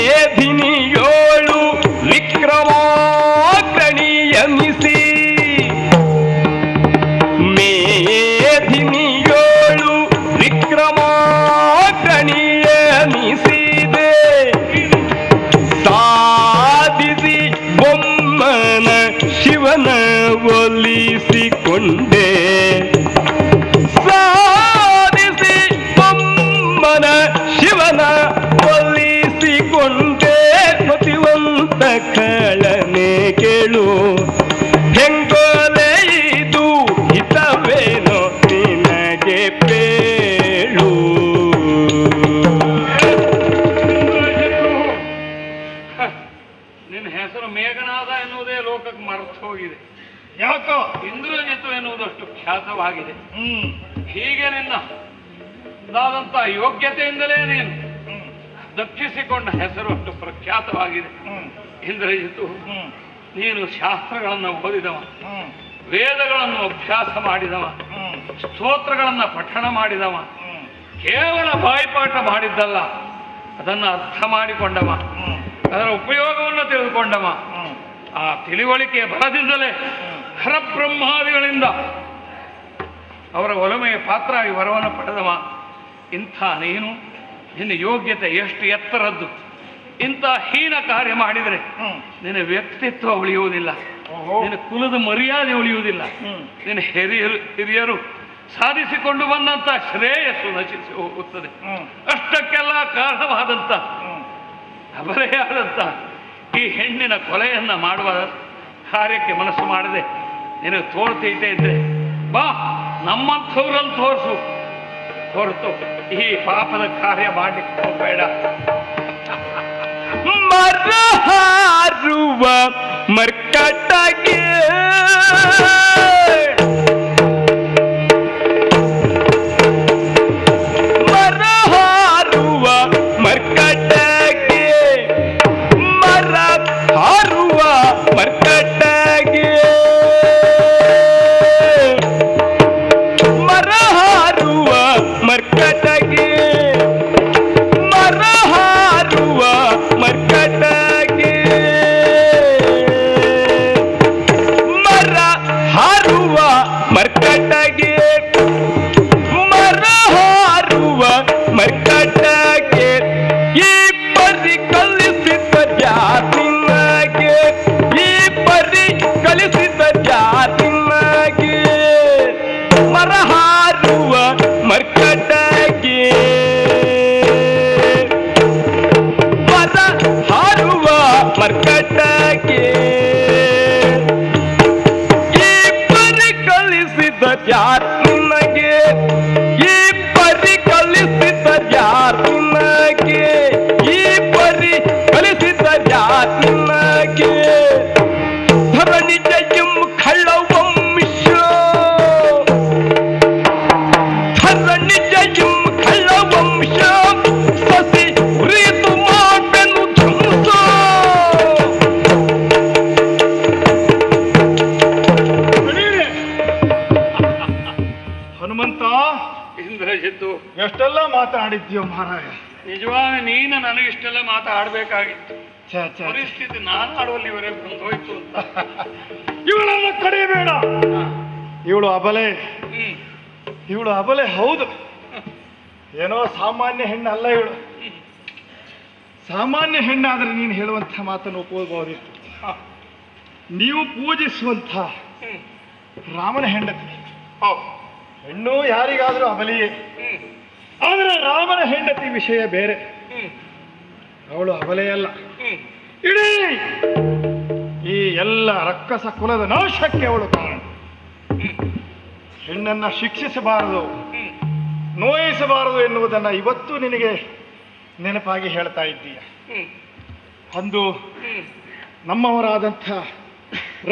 ಮೇಧಿನಿಯೋಳು ವಿಕ್ರಮಾಗ್ರಣಿಯಮಿಸಿ, ಮೇಧಿನಿಯೋಳು ವಿಕ್ರಮಾಗ್ರಣಿಯಮಿಸಿದೆ, ಸಾಧಿಸಿ ಬೊಮ್ಮನ ಶಿವನ ಒಲಿಸಿಕೊಂಡೆ, ಸಾಧಿಸಿ ಬೊಮ್ಮನ ಶಿವನ ಒಲಿಸಿಕೊಂಡೆ, ಮತಿವಂತ ಖಳನೆ ಕೇಳು, ಹೆಂಗೊಲೆ ಇದು ಹಿತವೇನೋ ನಿನಗೆ ಪೇಳು. ನಿನ್ನ ಹೆಸರು ಮೇಘನಾದ ಎನ್ನುವುದೇ ಲೋಕಕ್ಕೆ ಮರೆತು ಹೋಗಿದೆ. ಯಾಕೋ? ಇಂದ್ರಜಿತು ಎನ್ನುವುದಷ್ಟು ಖ್ಯಾತವಾಗಿದೆ. ಹೀಗೆ ನಿನ್ನ ದಾದಂತ ಯೋಗ್ಯತೆಯಿಂದಲೇ ನೀನು ದಕ್ಷಿಸಿಕೊಂಡ ಹೆಸರು ಅಷ್ಟು ಪ್ರಖ್ಯಾತವಾಗಿದೆ. ಇಂದ್ರಜಿತು, ನೀನು ಶಾಸ್ತ್ರಗಳನ್ನು ಓದಿದವ, ವೇದಗಳನ್ನು ಅಭ್ಯಾಸ ಮಾಡಿದವ, ಸ್ತೋತ್ರಗಳನ್ನು ಪಠಣ ಮಾಡಿದವ, ಕೇವಲ ಬಾಯಿಪಾಠ ಮಾಡಿದ್ದಲ್ಲ, ಅದನ್ನು ಅರ್ಥ ಮಾಡಿಕೊಂಡವ, ಅದರ ಉಪಯೋಗವನ್ನು ತಿಳಿದುಕೊಂಡವ, ಆ ತಿಳಿವಳಿಕೆಯ ಬಲದಿಂದಲೇ ಹರಬ್ರಹ್ಮಾದಿಗಳಿಂದ ಅವರ ಒಲಮೆಯ ಪಾತ್ರವಾಗಿ ವರವನ್ನು ಪಡೆದವ. ಇಂಥ ನೀನು, ನಿನ್ನ ಯೋಗ್ಯತೆ ಎಷ್ಟು ಎತ್ತರದ್ದು. ಇಂಥ ಹೀನ ಕಾರ್ಯ ಮಾಡಿದರೆ ನಿನ್ನ ವ್ಯಕ್ತಿತ್ವ ಉಳಿಯುವುದಿಲ್ಲ, ನಿನ್ನ ಕುಲದ ಮರ್ಯಾದೆ ಉಳಿಯುವುದಿಲ್ಲ, ನಿನ್ನ ಹಿರಿಯರು ಸಾಧಿಸಿಕೊಂಡು ಬಂದಂತ ಶ್ರೇಯಸ್ಸು ನಶಿಸಿ ಹೋಗುತ್ತದೆ. ಅಷ್ಟಕ್ಕೆಲ್ಲ ಕಾರಣವಾದಂತ ಅಬಲೆಯಾದಂತ ಈ ಹೆಣ್ಣಿನ ಕೊಲೆಯನ್ನ ಮಾಡುವ ಕಾರ್ಯಕ್ಕೆ ಮನಸ್ಸು ಮಾಡದೆ ನಿನಗೆ ತೋರ್ತೀತೆ ಇದ್ರೆ ಬಾ, ನಮ್ಮಂಥವ್ರಲ್ಲಿ ತೋರಿಸು, ಹೊರತು ಈ ಪಾಪದ ಕಾರ್ಯ ಮಾಡಲಿಕ್ಕೆ ಹೋಗಬೇಡ. ಮರ ಹಾರುವ ಮರ್ಕಟಗೆ ಮರ ಹಾರುವ ಮರ್ಕಟಗೆ, ಮರ ಹಾರುವ ಮರ್ಕಟಗೆ, ಮರ ಹಾರುವ ಮರ್ಕಟಗೆ, ಮರ ಹಾರುವ ಮರ್ಕಟಗೆ, ಮರ ಇಷ್ಟೆಲ್ಲ ಮಾತಾಡಿದ್ಯೋ ಮಹಾರಾಯ. ನಿಜವಾಗ ನೀನು ನನಗಿಷ್ಟೆಲ್ಲ ಮಾತಾಡಬೇಕಾಗಿತ್ತು. ಛೇ, ಛೇ. ಪರಿಸ್ಥಿತಿ ನಾನು ಆಡುವಲ್ಲಿವರೆಗೆ ಬಂದು ಹೋಯ್ತು ಅಂತ. ಇವಳನ್ನು ಕಡಿಬೇಡ. ಇವಳು ಅಬಲೆ, ಹ್ಮ್ ಇವಳು ಅಬಲೆ ಹೌದು. ಏನೋ ಸಾಮಾನ್ಯ ಹೆಣ್ಣಲ್ಲ ಇವಳು. ಸಾಮಾನ್ಯ ಹೆಣ್ಣಾದ್ರೆ ನೀನು ಹೇಳುವಂಥ ಮಾತನ್ನು ಒಪ್ಪಬಹುದಿತ್ತು. ನೀವು ಪೂಜಿಸುವಂಥ ಹ್ಮ್ ರಾಮನ ಹೆಂಡತಿ. ಹೌದು. ಹೆಣ್ಣು ಯಾರಿಗಾದ್ರೂ ಅಬಲಿಯೇ. ಹ್ಮ್ ಆದರೆ ರಾಮನ ಹೆಂಡತಿ ವಿಷಯ ಬೇರೆ. ಹ್ಮ್ ಅವಳು ಅಬಲೆಯಲ್ಲ. ಹ್ಮ್ ಇಡೀ ಈ ಎಲ್ಲ ರಕ್ಕಸ ಕುಲದ ನಾಶಕ್ಕೆ ಅವಳು ಕಾರಣ. ಹೆಣ್ಣನ್ನ ಶಿಕ್ಷಿಸಬಾರದು, ಹ್ಮ್ ನೋಯಿಸಬಾರದು ಎನ್ನುವುದನ್ನ ಇವತ್ತು ನಿನಗೆ ನೆನಪಾಗಿ ಹೇಳ್ತಾ ಇದ್ದೀಯ. ಹ್ಮ್ ಅಂದು ಹ್ಮ್ ನಮ್ಮವರಾದಂಥ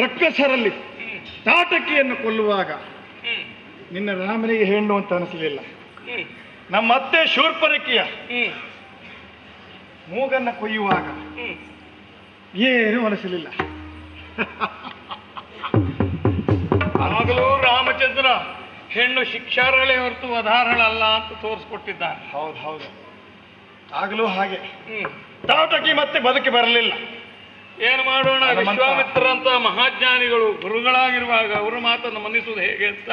ರಕ್ಕಸರಲ್ಲಿ ಹ್ಮ್ ತಾಟಕಿಯನ್ನು ಕೊಲ್ಲುವಾಗ ಹ್ಮ್ ನಿನ್ನ ರಾಮನಿಗೆ ಹೆಣ್ಣು ಅಂತ ಅನಿಸಲಿಲ್ಲ. ಹ್ಮ್ ನಮ್ಮ ಅತ್ತೆ ಶೂರ್ಪನಖಿಯ ಹ್ಮ್ ಮೂಗನ್ನ ಕೊಯ್ಯುವಾಗ ಹ್ಮ್ ಏನೂ ಅನಿಸಲಿಲ್ಲ. ಆಗಲೂ ರಾಮಚಂದ್ರ ಹೆಣ್ಣು ಶಿಕ್ಷಾರ್ಹಳೆ ಹೊರತು ವಧಾರಳಲ್ಲ ಅಂತ ತೋರಿಸ್ಕೊಟ್ಟಿದ್ದಾನೆ. ಹೌದು ಹೌದು, ಆಗಲೂ ಹಾಗೆ. ಹ್ಮ್ ತಾಟಕಿ ಮತ್ತೆ ಬದುಕಿ ಬರಲಿಲ್ಲ. ಏನು ಮಾಡೋಣ, ಹನುಮಂತ. ವಿಶ್ವಾಮಿತ್ರರಂತ ಮಹಾಜ್ಞಾನಿಗಳು ಗುರುಗಳಾಗಿರುವಾಗ ಅವರ ಮಾತನ್ನು ಮನ್ನಿಸುವುದು ಹೇಗೆ ಅಂತ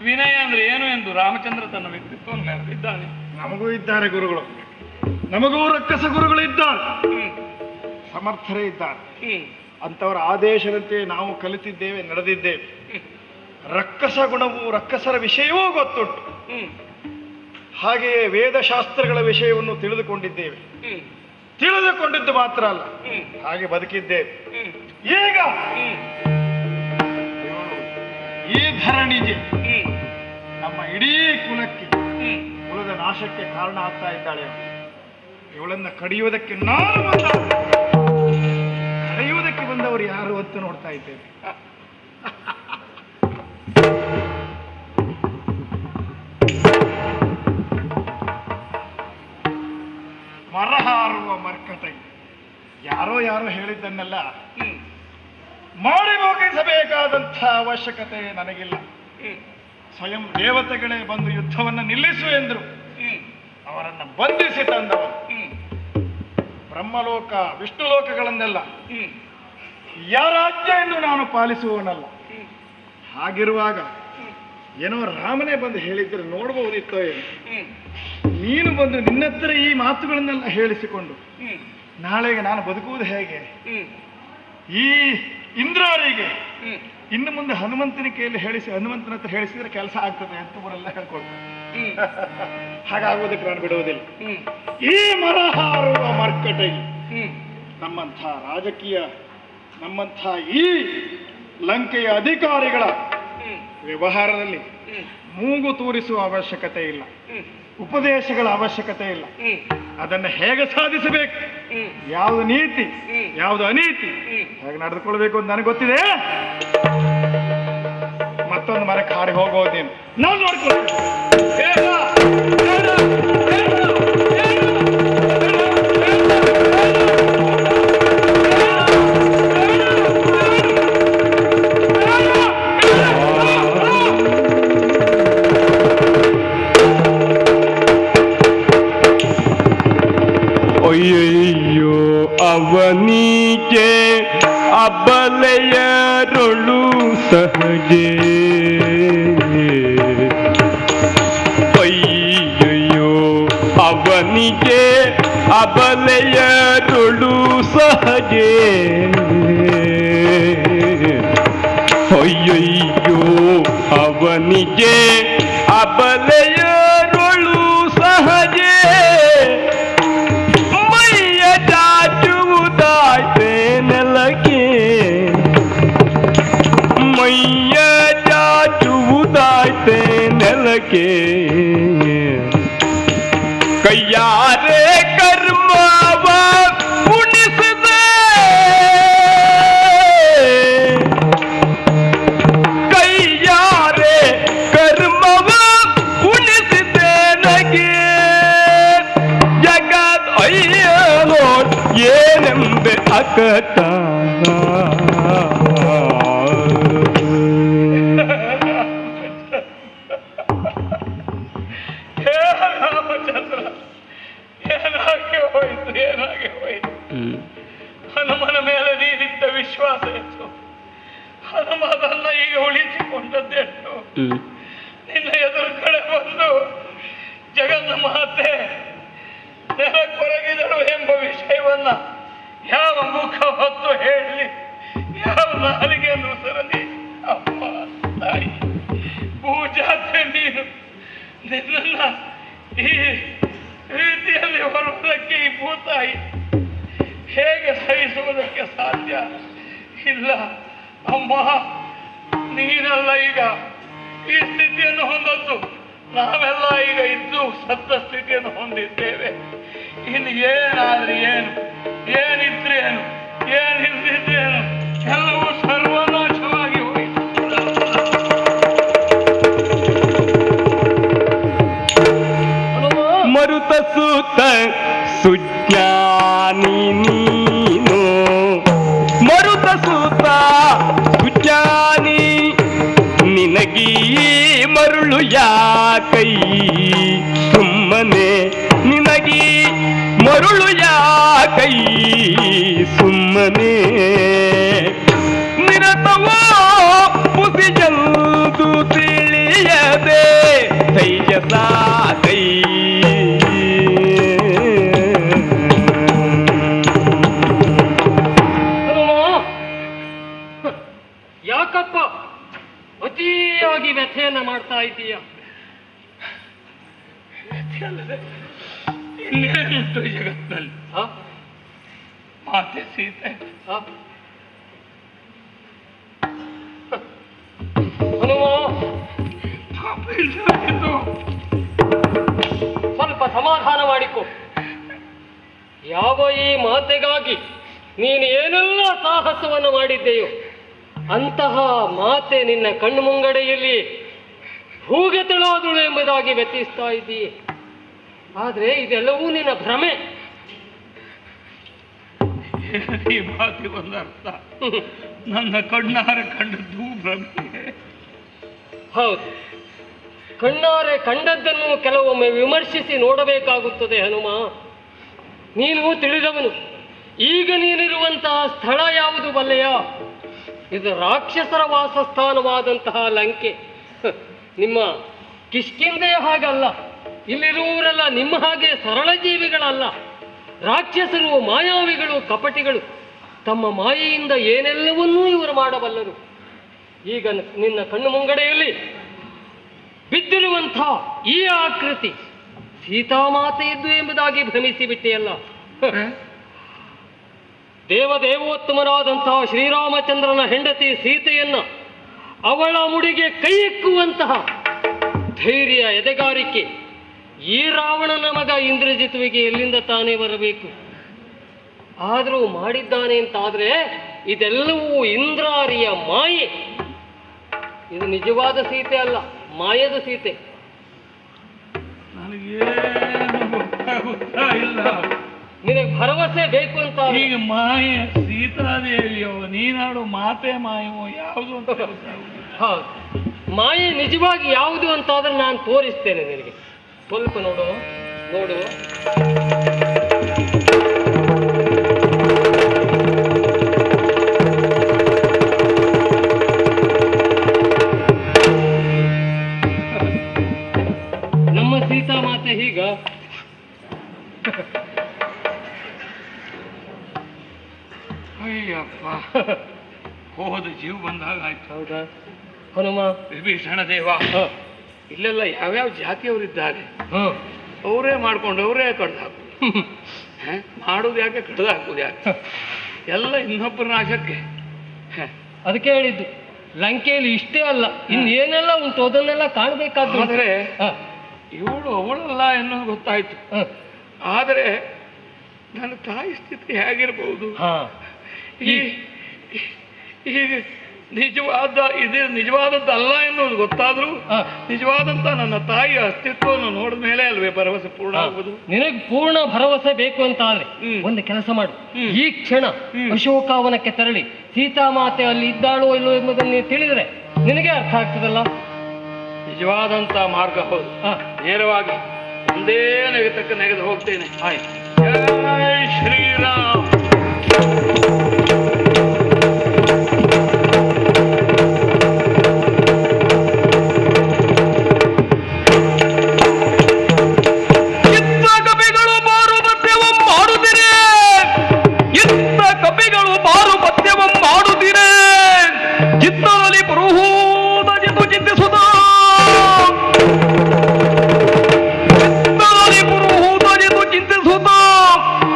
ವಿನಯ ಅಂದ್ರೆ ಏನು ಎಂದು ರಾಮಚಂದ್ರ ತನ್ನ ವ್ಯಕ್ತಿತ್ವವನ್ನು ಮೆರೆದಿದ್ದಾನೆ. ನಮಗೂ ಇದ್ದಾರೆ ಗುರುಗಳು, ನಮಗೂ ರಕ್ಕಸ ಗುರುಗಳು ಇದ್ದಾರೆ, ಹ್ಮ್ ಸಮರ್ಥರೇ ಇದ್ದಾರೆ. ಹ್ಮ್ ಅಂಥವರ ಆದೇಶದಂತೆ ನಾವು ಕಲಿತಿದ್ದೇವೆ, ನಡೆದಿದ್ದೇವೆ. ರಕ್ಕಸ ಗುಣವು ರಕ್ಕಸರ ವಿಷಯವೂ ಗೊತ್ತುಂಟು. ಹ್ಮ್ ಹಾಗೆಯೇ ವೇದಶಾಸ್ತ್ರಗಳ ವಿಷಯವನ್ನು ತಿಳಿದುಕೊಂಡಿದ್ದೇವೆ. ಹ್ಮ್ ತಿಳಿದುಕೊಂಡಿದ್ದು ಮಾತ್ರ ಅಲ್ಲ, ಹ್ಮ್ ಹಾಗೆ ಬದುಕಿದ್ದೇವೆ. ಹ್ಮ್ ಈಗ ಹ್ಮ್ ಈ ಧರಣಿಗೆ, ಹ್ಮ್ ನಮ್ಮ ಇಡೀ ಕುಲಕ್ಕೆ, ಹ್ಮ್ ಕುಲದ ನಾಶಕ್ಕೆ ಕಾರಣ ಆಗ್ತಾ ಇದ್ದಾಳೆ. ಇವಳನ್ನ ಕಡಿಯುವುದಕ್ಕೆ ನಾನು ಕಡಿಯುವುದಕ್ಕೆ ಬಂದವರು ಯಾರು ಅಂತ ನೋಡ್ತಾ ಇದ್ದೇವೆ. ಮರ ಹಾರುವ ಮರ್ಕಟೈ. ಯಾರೋ ಹೇಳಿದ್ದನ್ನೆಲ್ಲ ಹ್ಮ್ ಮಾಡಿ ಮುಗಿಸಬೇಕಾದಂಥ ಅವಶ್ಯಕತೆ ನನಗಿಲ್ಲ. ಹ್ಮ್ ಸ್ವಯಂ ದೇವತೆಗಳೇ ಬಂದು ಯುದ್ಧವನ್ನು ನಿಲ್ಲಿಸು ಎಂದರು. ಹ್ಮ್ ಅವರನ್ನು ಬಂಧಿಸಿ ತಂದವರು. ಹ್ಮ್ ಬ್ರಹ್ಮಲೋಕ ವಿಷ್ಣು ಲೋಕಗಳನ್ನೆಲ್ಲ ಹ್ಮ್ ಯಾರಾಜ್ಞೆಯನ್ನು ನಾನು ಪಾಲಿಸುವವನಲ್ಲ. ಹ್ಮ್ ಹಾಗಿರುವಾಗ ಏನೋ ರಾಮನೇ ಬಂದು ಹೇಳಿದ್ರೆ ನೋಡಬಹುದಿತ್ತೋ ಏನು. ಹ್ಮ್ ನೀನು ಬಂದು ನಿನ್ನತ್ರ ಈ ಮಾತುಗಳನ್ನೆಲ್ಲ ಹೇಳಿಸಿಕೊಂಡು ಹ್ಮ್ ನಾಳೆಗೆ ನಾನು ಬದುಕುವುದು ಹೇಗೆ? ಹ್ಮ್ ಈ ಇಂದ್ರಾರಿಗೆ ಹ್ಮ್ ಇನ್ನು ಮುಂದೆ ಹನುಮಂತನ ಕೈಯಲ್ಲಿ ಹನುಮಂತನ ಹತ್ರ ಹೇಳಿಸಿದ್ರೆ ಕೆಲಸ ಆಗ್ತದೆ ಅಂತ ಇವರೆಲ್ಲ ಹೇಳ್ಕೊಳ್ತಾರೆ. ಹ್ಮ್ ಹಾಗಾಗುವುದಕ್ಕೆ ನಾನು ಬಿಡುವುದಿಲ್ಲ. ಹ್ಮ್ ಈ ಮರ ಹಾರುವ ಮರ್ಕಟೈ ಹ್ಮ್ ನಮ್ಮಂಥ ರಾಜಕೀಯ, ನಮ್ಮಂಥ ಈ ಲಂಕೆಯ ಅಧಿಕಾರಿಗಳ ಹ್ಮ್ ವ್ಯವಹಾರದಲ್ಲಿ ಹ್ಮ್ ಮೂಗು ತೂರಿಸುವ ಅವಶ್ಯಕತೆ ಇಲ್ಲ, ಹ್ಮ್ ಉಪದೇಶಗಳ ಅವಶ್ಯಕತೆ ಇಲ್ಲ. ಹ್ಮ್ ಅದನ್ನು ಹೇಗೆ ಸಾಧಿಸಬೇಕು, ಹ್ಮ್ ಯಾವುದು ನೀತಿ ಹ್ಮ್. ಯಾವುದು ಅನೀತಿ ಹ್ಮ್. ಹೇಗೆ ನಡೆದುಕೊಳ್ಬೇಕು ಅಂತ ನನಗೆ ಗೊತ್ತಿದೆ. ಮತ್ತೊಂದು ಮರಕ್ಕೆ ಹಾರಿ ಹೋಗೋದೇನು ನಾನು ನೋಡ್ಕೊಳ್ತೀನಿ. ಅಯ್ಯಯ್ಯೋ ಅವನಿಗೆ ಅಬಲೆಯರೊಳು ಸಹಜೆ. ಅಯ್ಯಯ್ಯೋ ಅವನಿಗೆ ಅಬಲೆಯರೊಳು ಸಹಜೆ. ಅಯ್ಯಯ್ಯೋ ಅವನಿಗೆ ಅಬಲೆಯರೊಳು ಸಹಜೆ. ಮೈಯ ಚಾಚುವುದಾಯ್ತೆ ನೆಲಕ್ಕೆ, ಮೈಯ ಚಾಚುವುದಾಯ್ತೆ ನೆಲಕ್ಕೆ. ಕೈಯಾರೆ ಕರ್ಮವ ಉಣಿಸದೆ, ಕೈಯಾರೆ ಕರ್ಮವ ಉಣಿಸಿದೆ ನಗೆ. ಜಗತ್ ಅಯ್ಯನೋ ಏನೆಂಬೆ ಅಕಟ. ನಿನ್ನ ಎದುರು ಕಡೆ ಬಂದು ಜಗನ್ನ ಮಾತೆ ನೆಲ ಕೊರಗಿದಳು ಎಂಬ ವಿಷಯವನ್ನ ಯಾವ ಮುಖ ಹೊತ್ತು ಹೇಳಲಿ, ಯಾವ ನಾಲಿಗೆಯನ್ನು ಸರಲಿ? ಅಮ್ಮ ತಾಯಿ, ಪೂಜಾತೆ ನೀನು ನಿನ್ನ ಈ ರೀತಿಯಲ್ಲಿ ಹೊರುವುದಕ್ಕೆ ಈ ಭೂತಾಯಿ ಹೇಗೆ ಸಹಿಸುವುದಕ್ಕೆ ಸಾಧ್ಯ ಇಲ್ಲ? ಅಮ್ಮ, ನೀನೆಲ್ಲ ಈಗ ಈ ಸ್ಥಿತಿಯನ್ನು ಹೊಂದದ್ದು, ನಾವೆಲ್ಲ ಈಗ ಇದ್ದು ಸತ್ತ ಸ್ಥಿತಿಯನ್ನು ಹೊಂದಿದ್ದೇವೆ. ಇನ್ನು ಏನಾದ್ರೆ ಏನು, ಏನಿದ್ರೇನು, ಏನಿಲ್ದಿದ್ರೇನು, ಎಲ್ಲವೂ ಸರ್ವನಾಶವಾಗಿ ಹೋಯಿತು. ಮರುತ ಸೂತ ಸುಜ್ಞಾನಿ ನೀನು, ಮರುತ ಸೂತ ಸುಜ್ಞಾನಿ, ನಿನಗೀ ಮರುಳು ಯಾಕೈ ಸುಮ್ಮನೆ, ನಿನಗೀ ಮರುಳು ಯಾಕೈ ಸುಮ್ಮನೆ, ನಿರತವೋ ಪುಸಿಜಂದು ತಿಳಿಯದೆ ತೈಜಸ ಕೈ. ಯಾಕಪ್ಪ ಅತಿಯಾಗಿ ವ್ಯಥೆಯನ್ನ ಮಾಡ್ತಾ ಇದ್ದೀಯ? ಇನ್ನೇನಿತ್ತು ಜಗತ್ತಿನಲ್ಲಿ? ಮಾತೆ ಸೀತೆ ಹನುಮ, ಪಾಪ ಇಲ್ಲವಾಗಿದ್ದು ಸ್ವಲ್ಪ ಸಮಾಧಾನ ಮಾಡಿಕೊ. ಯಾವ ಈ ಮಾತೆಗಾಗಿ ನೀನು ಏನೆಲ್ಲ ಸಾಹಸವನ್ನು ಮಾಡಿದ್ದೆಯೋ ಅಂತಹ ಮಾತೆ ನಿನ್ನ ಕಣ್ಣು ಮುಂಗಡೆಯಲ್ಲಿ ಹೂಗೆ ತೆಳಾದಳು ಎಂಬುದಾಗಿ ವ್ಯತಿಸ್ತಾ ಇದ್ದೀಯೆ. ಆದರೆ ಇದೆಲ್ಲವೂ ನಿನ್ನ ಭ್ರಮೆ. ಈ ಮಾತಿಗೊಂದು ಅರ್ಥ, ನನ್ನ ಕಣ್ಣಾರೆ ಕಂಡದ್ದು ಭ್ರಮೆ. ಹೌದು, ಕಣ್ಣಾರೆ ಕಂಡದ್ದನ್ನು ಕೆಲವೊಮ್ಮೆ ವಿಮರ್ಶಿಸಿ ನೋಡಬೇಕಾಗುತ್ತದೆ ಹನುಮ. ನೀನು ತಿಳಿದವನು. ಈಗ ನೀನಿರುವಂತಹ ಸ್ಥಳ ಯಾವುದು ಬಲ್ಲೆಯ? ಇದು ರಾಕ್ಷಸರ ವಾಸಸ್ಥಾನವಾದಂತಹ ಲಂಕೆ. ನಿಮ್ಮ ಕಿಷ್ಕಿಂದೆಯ ಹಾಗಲ್ಲ. ಇಲ್ಲಿರುವವರೆಲ್ಲ ನಿಮ್ಮ ಹಾಗೆ ಸರಳ ಜೀವಿಗಳಲ್ಲ. ರಾಕ್ಷಸರು, ಮಾಯಾವಿಗಳು, ಕಪಟಿಗಳು. ತಮ್ಮ ಮಾಯೆಯಿಂದ ಏನೆಲ್ಲವನ್ನೂ ಇವರು ಮಾಡಬಲ್ಲರು. ಈಗ ನಿನ್ನ ಕಣ್ಣು ಮುಂಗಡೆಯಲ್ಲಿ ಬಿದ್ದಿರುವಂಥ ಈ ಆಕೃತಿ ಸೀತಾಮಾತೆಯದ್ದು ಎಂಬುದಾಗಿ ಭ್ರಮಿಸಿ ಬಿಟ್ಟೆಯಲ್ಲ. ದೇವದೇವೋತ್ತಮರಾದಂತಹ ಶ್ರೀರಾಮಚಂದ್ರನ ಹೆಂಡತಿ ಸೀತೆಯನ್ನ ಅವಳ ಮುಡಿಗೆ ಕೈ ಎಕ್ಕುವಂತಹ ಧೈರ್ಯ, ಎದೆಗಾರಿಕೆ ಈ ರಾವಣನ ಮಗ ಇಂದ್ರಜಿತುವಿಗೆ ಎಲ್ಲಿಂದ ತಾನೇ ಬರಬೇಕು? ಆದರೂ ಮಾಡಿದ್ದಾನೆ ಅಂತಾದ್ರೆ ಇದೆಲ್ಲವೂ ಇಂದ್ರಾರಿಯ ಮಾಯೆ. ಇದು ನಿಜವಾದ ಸೀತೆ ಅಲ್ಲ, ಮಾಯದ ಸೀತೆ. ನನಗೇನು ಗೊತ್ತಾಗುತ್ತಾ ಇಲ್ಲ. ನಿನಗೆ ಭರವಸೆ ಬೇಕು ಅಂತ ಈಗ ಮಾಯ ಸೀತಾದೇವಿಯೋ ನೀನಾಡು ಮಾತೆ ಮಾಯವೋ ಯಾವುದು ಅಂತ ಗೊತ್ತಾಗುದಿಲ್ಲ. ಹೌದು, ಮಾಯೆ ನಿಜವಾಗಿ ಯಾವುದು ಅಂತಾದ್ರೆ ನಾನು ತೋರಿಸ್ತೇನೆ ನಿನಗೆ. ಸ್ವಲ್ಪ ನೋಡು ನೋಡು. ನಮ್ಮ ಸೀತಾ ಮಾತೆ ಹೀಗ ಅಯ್ಯಪ್ಪ, ಹೋದ ಜೀವ ಬಂದಾಗ ಆಯ್ತು. ಹೌದಾ ಹನುಮ? ವಿಭೀಷಣ ದೇವ, ಇಲ್ಲೆಲ್ಲ ಯಾವ್ಯಾವ ಜಾತಿಯವರಿದ್ದಾರೆ, ಹ, ಅವರೇ ಮಾಡ್ಕೊಂಡು ಅವರೇ ಕಡ್ದು ಹಾಕು. ಮಾಡುದು ಯಾಕೆ, ಕಡ್ದು ಹಾಕುದು ಯಾಕೆ? ಎಲ್ಲ ಇನ್ನೊಬ್ಬರ ನಾಶಕ್ಕೆ. ಅದಕ್ಕೆ ಹೇಳಿದ್ದು, ಲಂಕೆಯಲ್ಲಿ ಇಷ್ಟೇ ಅಲ್ಲ ಇನ್ನೇನೆಲ್ಲ ಉಂಟು ಅದನ್ನೆಲ್ಲ ಕಾಣಬೇಕಾದ್ರೆ. ಆದರೆ ಇವಳು ಅವಳಲ್ಲ ಎನ್ನುವುದು ಗೊತ್ತಾಯ್ತು. ಆದರೆ ನನ್ನ ತಾಯಿ ಸ್ಥಿತಿ ಹೇಗಿರ್ಬಹುದು? ಈ ನಿಜವಾದದ್ದಲ್ಲ ಎನ್ನುವುದು ಗೊತ್ತಾದ್ರೂ ನಿಜವಾದಂತ ನನ್ನ ತಾಯಿಯ ಅಸ್ತಿತ್ವವನ್ನು ನೋಡಿದ ಮೇಲೆ ಅಲ್ವೇ ಭರವಸೆ ಪೂರ್ಣ ಆಗುವುದು. ನಿನಗೆ ಪೂರ್ಣ ಭರವಸೆ ಬೇಕು ಅಂತ ಆದ್ರೆ ಒಂದು ಕೆಲಸ ಮಾಡು. ಈ ಕ್ಷಣ ಅಶೋಕಾವನಕ್ಕೆ ತೆರಳಿ ಸೀತಾಮಾತೆ ಅಲ್ಲಿ ಇದ್ದಾಳೋ ಇಲ್ಲೋ ಎಂಬುದನ್ನು ತಿಳಿದ್ರೆ ನಿನಗೆ ಅರ್ಥ ಆಗ್ತದಲ್ಲ. ನಿಜವಾದಂತ ಮಾರ್ಗ ಹೌದು. ನೇರವಾಗಿ ಒಂದೇ ನೆಗೆದು ಹೋಗ್ತೇನೆ. ಆಯ್ತು. ಜೈ ಶ್ರೀರಾಮ್.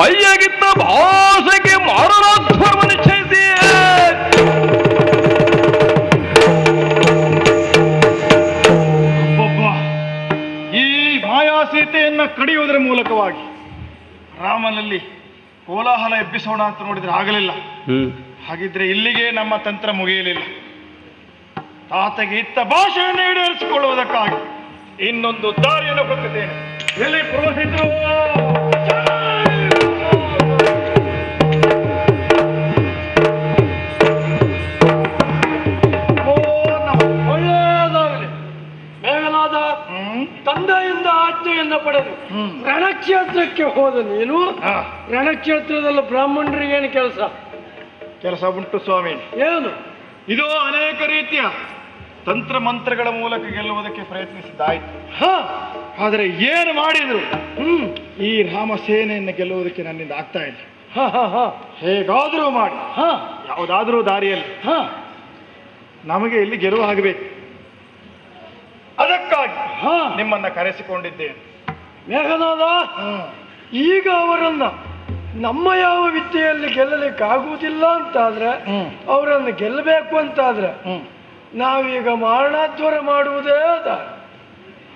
ಅಯ್ಯಗಿತ್ತ ಭಾಷೆಗೆ ಮಾರಣಾಧ್ವರ್ವ ನಿಶ್ಚಯಿಸಿ ಒಬ್ಬ ಈ ಮಾಯಾ ಸೀತೆಯನ್ನ ಕಡಿಯುವುದರ ಮೂಲಕವಾಗಿ ರಾಮನಲ್ಲಿ ಕೋಲಾಹಲ ಎಬ್ಬಿಸೋಣ ಅಂತ ನೋಡಿದ್ರೆ ಆಗಲಿಲ್ಲ. ಹಾಗಿದ್ರೆ ಇಲ್ಲಿಗೆ ನಮ್ಮ ತಂತ್ರ ಮುಗಿಯಲಿಲ್ಲ. ತಾತಗೆ ಇತ್ತ ಭಾಷೆಯನ್ನು ಈಡೇರಿಸಿಕೊಳ್ಳುವುದಕ್ಕಾಗಿ ಇನ್ನೊಂದು ದಾರಿಯನ್ನು ಹುಡುಕುತ್ತೇನೆ. ಎಲ್ಲಿ ಪುರೋಹಿತರು? ಒಳ್ಳೆಯದಾಗಲಿ. ಮೇಘನಾದ, ತಂದೆಯಿಂದ ಆಜ್ಞೆಯನ್ನು ಪಡೆದು ರಣಕ್ಷೇತ್ರಕ್ಕೆ ಹೋದ ನೀನು ರಣಕ್ಷೇತ್ರದಲ್ಲಿ ಬ್ರಾಹ್ಮಣರಿಗೇನು ಕೆಲಸ ಉಂಟು ಸ್ವಾಮಿ. ಏನು? ಇದು ಅನೇಕ ರೀತಿಯ ತಂತ್ರ ಮಂತ್ರಗಳ ಮೂಲಕ ಗೆಲ್ಲುವುದಕ್ಕೆ ಪ್ರಯತ್ನಿಸಿದ್ದಾಯ್ತು. ಆದರೆ ಏನು ಮಾಡಿದ್ರು ಈ ರಾಮಸೇನೆಯನ್ನು ಗೆಲ್ಲುವುದಕ್ಕೆ ನನ್ನಿಂದ ಆಗ್ತಾ ಇಲ್ಲ. ಹೇಗಾದರೂ ಮಾಡಿ ಯಾವುದಾದ್ರೂ ದಾರಿಯಲ್ಲಿ ನಮಗೆ ಇಲ್ಲಿ ಗೆಲುವು ಆಗಬೇಕು. ಅದಕ್ಕಾಗಿ ನಿಮ್ಮನ್ನ ಕರೆಸಿಕೊಂಡಿದ್ದೇನೆ. ಮೇಘನಾದ, ಈಗ ಅವರನ್ನ ನಮ್ಮ ಯಾವ ವಿದ್ಯೆಯಲ್ಲಿ ಗೆಲ್ಲಲಿಕ್ಕಾಗುವುದಿಲ್ಲ ಅಂತಾದ್ರೆ, ಅವರನ್ನು ಗೆಲ್ಲಬೇಕು ಅಂತಾದ್ರೆ ನಾವೀಗ ಮಾರಣಾಧ್ವರ ಮಾಡುವುದೇ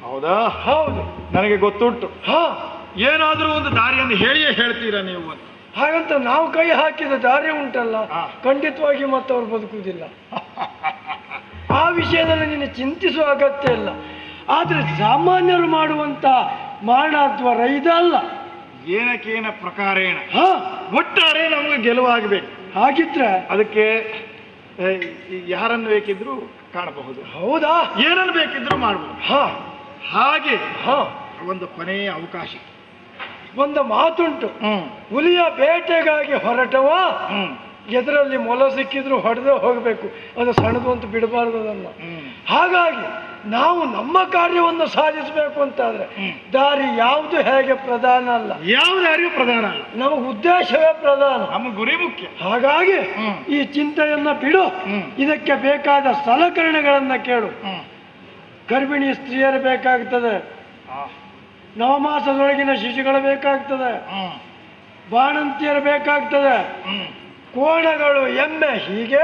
ಹೌದಾ? ಹೌದು, ನನಗೆ ಗೊತ್ತುಂಟು. ಏನಾದರೂ ಒಂದು ದಾರಿಯನ್ನು ಹೇಳಿಯೇ ಹೇಳ್ತೀರಾ ನೀವು ಅಂತ. ಹಾಗಂತ ನಾವು ಕೈ ಹಾಕಿದ ದಾರಿ ಉಂಟಲ್ಲ, ಖಂಡಿತವಾಗಿ ಮತ್ತವ್ರು ಬದುಕುವುದಿಲ್ಲ. ಆ ವಿಷಯದಲ್ಲಿ ನೀನು ಚಿಂತಿಸುವ ಅಗತ್ಯ ಇಲ್ಲ. ಆದ್ರೆ ಸಾಮಾನ್ಯರು ಮಾಡುವಂತ ಮಾರಣಾಧ್ವರ ಇದಲ್ಲ. ಏನಕ್ಕೇನ ಪ್ರಕಾರೇಣ ಒಟ್ಟಾರೆ ನಮಗೆ ಗೆಲುವಾಗಬೇಕು. ಹಾಗಿದ್ರೆ ಅದಕ್ಕೆ ಯಾರನ್ನು ಬೇಕಿದ್ರು ಕಾಣಬಹುದು. ಹೌದಾ? ಏನನ್ನು ಬೇಕಿದ್ರು ಮಾಡಬಹುದು. ಹಾಗೆ ಒಂದು ಕೊನೆಯ ಅವಕಾಶ. ಒಂದು ಮಾತುಂಟು, ಹುಲಿಯ ಬೇಟೆಗಾಗಿ ಹೊರಟವ ಎದರಲ್ಲಿ ಮೊಲ ಸಿಕ್ಕಿದ್ರು ಹೊಡೆದೇ ಹೋಗಬೇಕು, ಅದು ಸಣ್ಣದು ಅಂತ ಬಿಡಬಾರದು ಅದನ್ನ. ಹಾಗಾಗಿ ನಾವು ನಮ್ಮ ಕಾರ್ಯವನ್ನು ಸಾಧಿಸಬೇಕು ಅಂತಾದ್ರೆ ದಾರಿ ಯಾವುದು ಹೇಗೆ ಪ್ರಧಾನ ಅಲ್ಲ. ಯಾವ ದಾರಿಯೂ ಪ್ರಧಾನ ಅಲ್ಲ, ನಮಗೆ ಉದ್ದೇಶವೇ ಪ್ರಧಾನ, ನಮ್ಮ ಗುರಿ ಮುಖ್ಯ. ಹಾಗಾಗಿ ಈ ಚಿಂತೆಯನ್ನ ಬಿಡು. ಇದಕ್ಕೆ ಬೇಕಾದ ಸಲಕರಣೆಗಳನ್ನ ಕೇಳು. ಗರ್ಭಿಣಿ ಸ್ತ್ರೀಯರು ಬೇಕಾಗ್ತದೆ, ನವಮಾಸದೊಳಗಿನ ಶಿಶುಗಳು ಬೇಕಾಗ್ತದೆ, ಬಾಣಂತಿಯರು ಬೇಕಾಗ್ತದೆ, ಕೋಣಗಳು, ಎಮ್ಮೆ, ಹೀಗೆ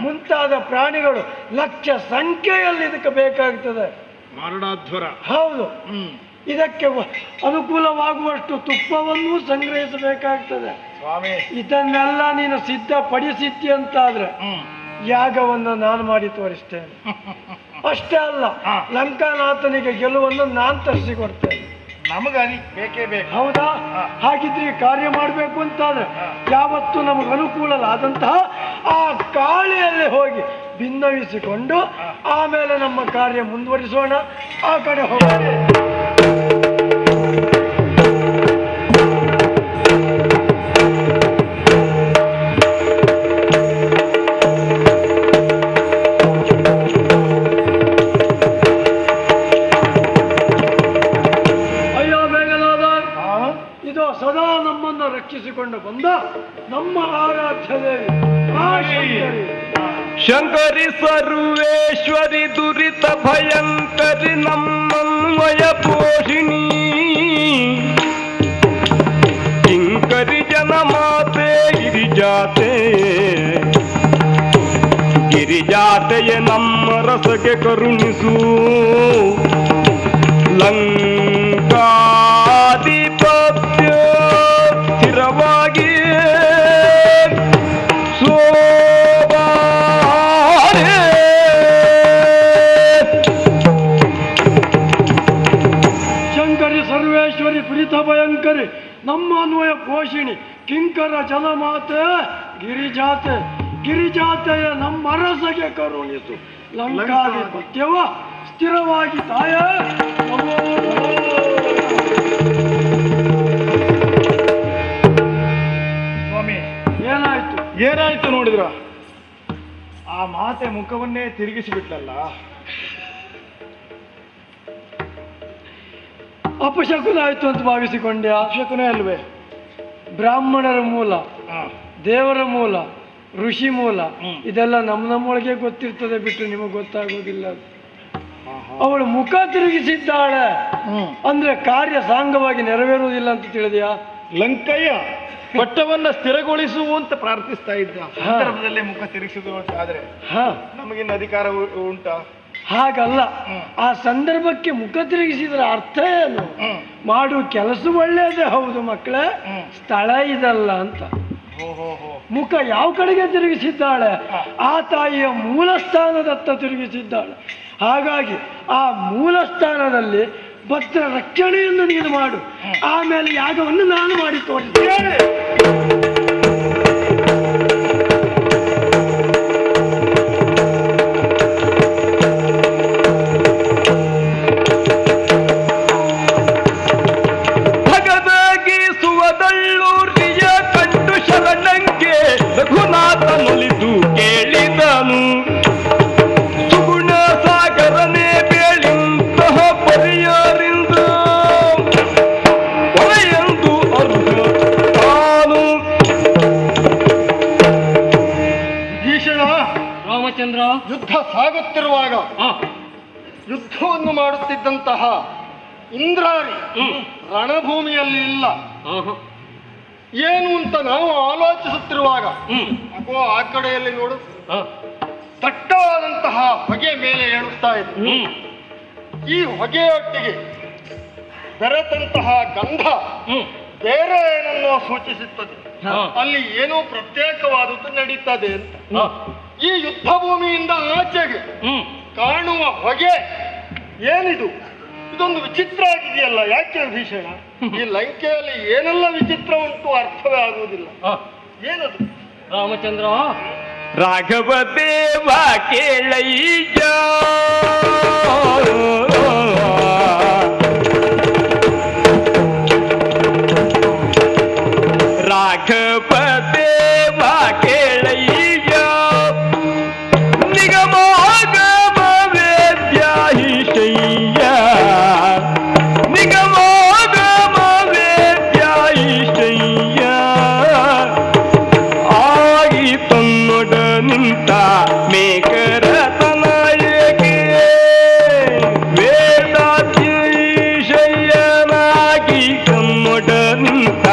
ಮುಂತಾದ ಪ್ರಾಣಿಗಳು ಲಕ್ಷ ಸಂಖ್ಯೆಯಲ್ಲಿ ಇದಕ್ಕೆ ಬೇಕಾಗ್ತದೆ. ಮಾರಣಾಧ್ವರ. ಹೌದು. ಇದಕ್ಕೆ ಅನುಕೂಲವಾಗುವಷ್ಟು ತುಪ್ಪವನ್ನು ಸಂಗ್ರಹಿಸಬೇಕಾಗ್ತದೆ. ಸ್ವಾಮಿ, ಇದನ್ನೆಲ್ಲ ನೀನು ಸಿದ್ಧಪಡಿಸಿದ್ದಿ ಅಂತಾದ್ರೆ ಯಾಗವನ್ನು ನಾನು ಮಾಡಿ ತೋರಿಸ್ತೇನೆ. ಅಷ್ಟೇ ಅಲ್ಲ, ಲಂಕಾನಾಥನಿಗೆ ಗೆಲುವನ್ನು ನಾನು ತರಿಸಿಕೊಡ್ತೇನೆ. ನಮಗನಿ ಬೇಕೇ ಬೇಕು. ಹೌದಾ? ಹಾಗಿದ್ರೆ ಈ ಕಾರ್ಯ ಮಾಡಬೇಕು ಅಂತಾದ್ರೆ ಯಾವತ್ತು ನಮಗೆ ಅನುಕೂಲವಾದಂತಹ ಆ ಕಾಳಿಯಲ್ಲಿ ಹೋಗಿ ಭಿನ್ನವಿಸಿಕೊಂಡು ಆಮೇಲೆ ನಮ್ಮ ಕಾರ್ಯ ಮುಂದುವರಿಸೋಣ. ಆ ಕಡೆ ಹೋಗೋಣ. ಸದಾ ನಮ್ಮನ್ನು ರಕ್ಷಿಸಿಕೊಂಡು ಬಂದ ನಮ್ಮ ಆರಾಧ್ಯ ದೇವಿ ಶಂಕರಿ ಸರ್ವೇಶ್ವರಿ ದುರಿತ ಭಯಂಕರಿ ನಮ್ಮನ್ವಯ ಪೋಷಿಣಿ ಕಿಂಕರಿ ಜನಮಾತೆ ಗಿರಿಜಾತೆಯ ನಮ್ಮ ರಸಗೆ ಕರುಣಿಸು ಲಂಕಾಧಿಪತ್ಯ ಸ್ಥಿರವಾಗಿ ಶಂಕರಿ ಸರ್ವೇಶ್ವರಿ ದುರಿತ ಭಯಂಕರಿ ನಮ್ಮ ಅನ್ವಯ ಪೋಷಿಣಿ ಕಿಂಕರ ಜನಮಾತೆ ಗಿರಿಜಾತೆಯ ನಮ್ಮ ಅರಸಗೆ ಕರುಣಿಸು ಲಂಕಾಧಿಪತ್ಯವ ಸ್ಥಿರವಾಗಿ ತಾಯ. ಸ್ವಾಮಿ, ಏನಾಯ್ತು ನೋಡಿದ್ರ? ಆ ಮಾತೆ ಮುಖವನ್ನೇ ತಿರುಗಿಸಿಬಿಟ್ಲಲ್ಲ. ಅಪಶಕುನ ಆಯ್ತು ಅಂತ ಭಾವಿಸಿಕೊಂಡೆ. ಅಪಶಕುನೇ ಅಲ್ವೇ? ಬ್ರಾಹ್ಮಣರ ಮೂಲ, ದೇವರ ಮೂಲ, ಋಷಿ ಮೂಲ ಇದೆಲ್ಲ ನಮ್ಮೊಳಗೆ ಗೊತ್ತಿರ್ತದೆ, ಬಿಟ್ಟು ನಿಮಗೆ ಗೊತ್ತಾಗುವುದಿಲ್ಲ. ಅವಳು ಮುಖ ತಿರುಗಿಸಿದ್ದಾಳೆ ಅಂದ್ರೆ ಕಾರ್ಯ ಸಾಂಗವಾಗಿ ನೆರವೇರುವುದಿಲ್ಲ ಅಂತ ತಿಳಿದೆಯಾ? ಲಂಕೆಯ ಪಟ್ಟವನ್ನ ಸ್ಥಿರಗೊಳಿಸುವಂತ ಪ್ರಾರ್ಥಿಸ್ತಾ ಇದ್ದ ಸಂದರ್ಭದಲ್ಲೇ ಮುಖ ತಿರುಗಿಸುವುದು ಅಂತ ಆದ್ರೆ ಹಾ ನಮಗಿನ್ನ ಅಧಿಕಾರ ಉಂಟಾ? ಹಾಗಲ್ಲ, ಆ ಸಂದರ್ಭಕ್ಕೆ ಮುಖ ತಿರುಗಿಸಿದ್ರ ಅರ್ಥ ಏನು? ಮಾಡು ಕೆಲಸ ಒಳ್ಳೇದೇ ಹೌದು ಮಕ್ಕಳೇ, ಸ್ಥಳ ಇದಲ್ಲ ಅಂತ. ಮುಖ ಯಾವ ಕಡೆಗೆ ತಿರುಗಿಸಿದ್ದಾಳೆ? ಆ ತಾಯಿಯ ಮೂಲ ಸ್ಥಾನದತ್ತ ತಿರುಗಿಸಿದ್ದಾಳೆ. ಹಾಗಾಗಿ ಆ ಮೂಲ ಸ್ಥಾನದಲ್ಲಿ ಭದ್ರ ರಕ್ಷಣೆಯನ್ನು ನೀನು ಮಾಡು, ಆಮೇಲೆ ಯಾಗವನ್ನು ನಾನು ಮಾಡಿ ತೋರಿಸ್ತೇನೆ. ಸುವದಳ್ಳೂರಿಯ ಕಂಡು ಶರಣಂಗೆ ರಘುನಾಥನೊಲಿದು ಕೇಳಿದನು. ಸುಗುಣ ಸಾಗರನೇ ಬೇಳಿಂತಹ ಪರಿಯರಿಂದ ಹೊರೆಯಂದು ಅರ್ಹ ತಾನು. ಭೀಷಣ, ರಾಮಚಂದ್ರ, ಯುದ್ಧ ಸಾಗುತ್ತಿರುವಾಗ ಯುದ್ಧವನ್ನು ಮಾಡುತ್ತಿದ್ದಂತಹ ಇಂದ್ರಾರಿ ರಣಭೂಮಿಯಲ್ಲಿ ಇಲ್ಲ. ಏನು ಅಂತ ನಾವು ಆಲೋಚಿಸುತ್ತಿರುವಾಗ ಅಗೋ ಆ ಕಡೆಯಲ್ಲಿ ನೋಡು, ದಟ್ಟವಾದಂತಹ ಹೊಗೆ ಮೇಲೆ ಏಳುತ್ತಾ ಇದೆ. ಈ ಹೊಗೆಯೊಟ್ಟಿಗೆ ಬೆರೆತಂತಹ ಗಂಧ ಬೇರೆ ಏನನ್ನೋ ಸೂಚಿಸುತ್ತದೆ. ಅಲ್ಲಿ ಏನೋ ಪ್ರತ್ಯೇಕವಾದದ್ದು ನಡೀತದೆ ಅಂತ. ಈ ಯುದ್ಧ ಭೂಮಿಯಿಂದ ಆಚೆಗೆ ಕಾಣುವ ಹೊಗೆ ಏನಿದು? ಇದೊಂದು ವಿಚಿತ್ರ ಆಗಿದೆಯಲ್ಲ. ಯಾಕೆ ಭೀಷಣ? ಈ ಲಂಕೆಯಲ್ಲಿ ಏನೆಲ್ಲ ವಿಚಿತ್ರ ಉಂಟು ಅರ್ಥವೇ ಆಗುವುದಿಲ್ಲ. ಏನದು? ರಾಮಚಂದ್ರ, ರಾಘವ ದೇವ ಕೇಳಯ್ಯ, ರಾಘವ ದೇವ ಕೇಳಯ್ಯ, ನಿಗಮಾಗಮ ವೇದ್ಯಾಹಿಷಯ್ಯ, ನಿಗಮಾಗಮ ವೇದ್ಯಾಹಿಷಯ್ಯ, ಆಗಿ ತನ್ನೊಡ ನಿಂತ ಮೇಕರತನಾಯಕೆ, ವೇದಾಧ್ಯಕ್ಷಯ್ಯನಾಗಿ ತನ್ನೊಡ ನಿಂತ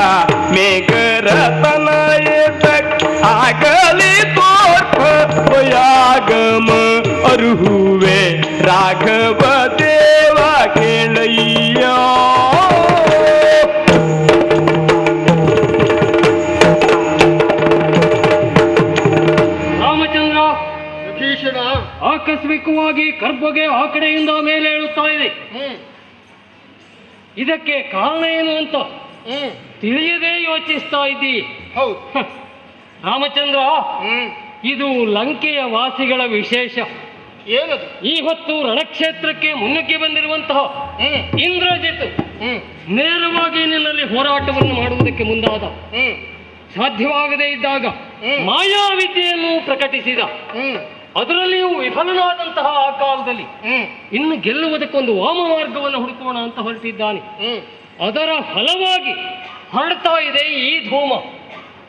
ಮೇಕರತನಾಯಕ, ಆಗಲಿ ತೋರ್ಪಯಾಗಮ ಅರುಹುವೆ ರಾಘವ ದೇವ ಕೇಳಯ್ಯ. ರಾಮಚಂದ್ರ, ಭೀಷಣ, ಆಕಸ್ಮಿಕವಾಗಿ ಕರ್ಬಗೆ ಆ ಕಡೆಯಿಂದ ಮೇಲೆ ಏಳುತ್ತಾ ಇದೆ. ಇದಕ್ಕೆ ಕಾರಣ ಏನು ಅಂತ ತಿಳಿಯದೇ ಯೋಚಿಸ್ತಾ ಇದ್ದೀ. ಹೌದು. ರಾಮಚಂದ್ರ, ಇದು ಲಂಕೆಯ ವಾಸಿಗಳ ವಿಶೇಷ. ಏನದು? ಈ ಹೊತ್ತು ರಣಕ್ಷೇತ್ರಕ್ಕೆ ಮುನ್ನುಗ್ಗಿ ಬಂದಿರುವಂತಹ ಇಂದ್ರಜಿತ್ ನೇರವಾಗಿ ನಿನ್ನಲ್ಲಿ ಹೋರಾಟವನ್ನು ಮಾಡುವುದಕ್ಕೆ ಮುಂದಾದ. ಸಾಧ್ಯವಾಗದೇ ಇದ್ದಾಗ ಮಾಯಾವಿದ್ಯೆಯನ್ನು ಪ್ರಕಟಿಸಿದ. ಅದರಲ್ಲಿಯೂ ವಿಫಲನಾದಂತಹ ಆ ಕಾಲದಲ್ಲಿ ಇನ್ನು ಗೆಲ್ಲುವುದಕ್ಕೊಂದು ವಾಮ ಮಾರ್ಗವನ್ನು ಹುಡುಕೋಣ ಅಂತ ಹೊರಟಿದ್ದಾನೆ. ಅದರ ಫಲವಾಗಿ ಹೊರಡ್ತಾ ಇದೆ ಈ ಧೂಮ.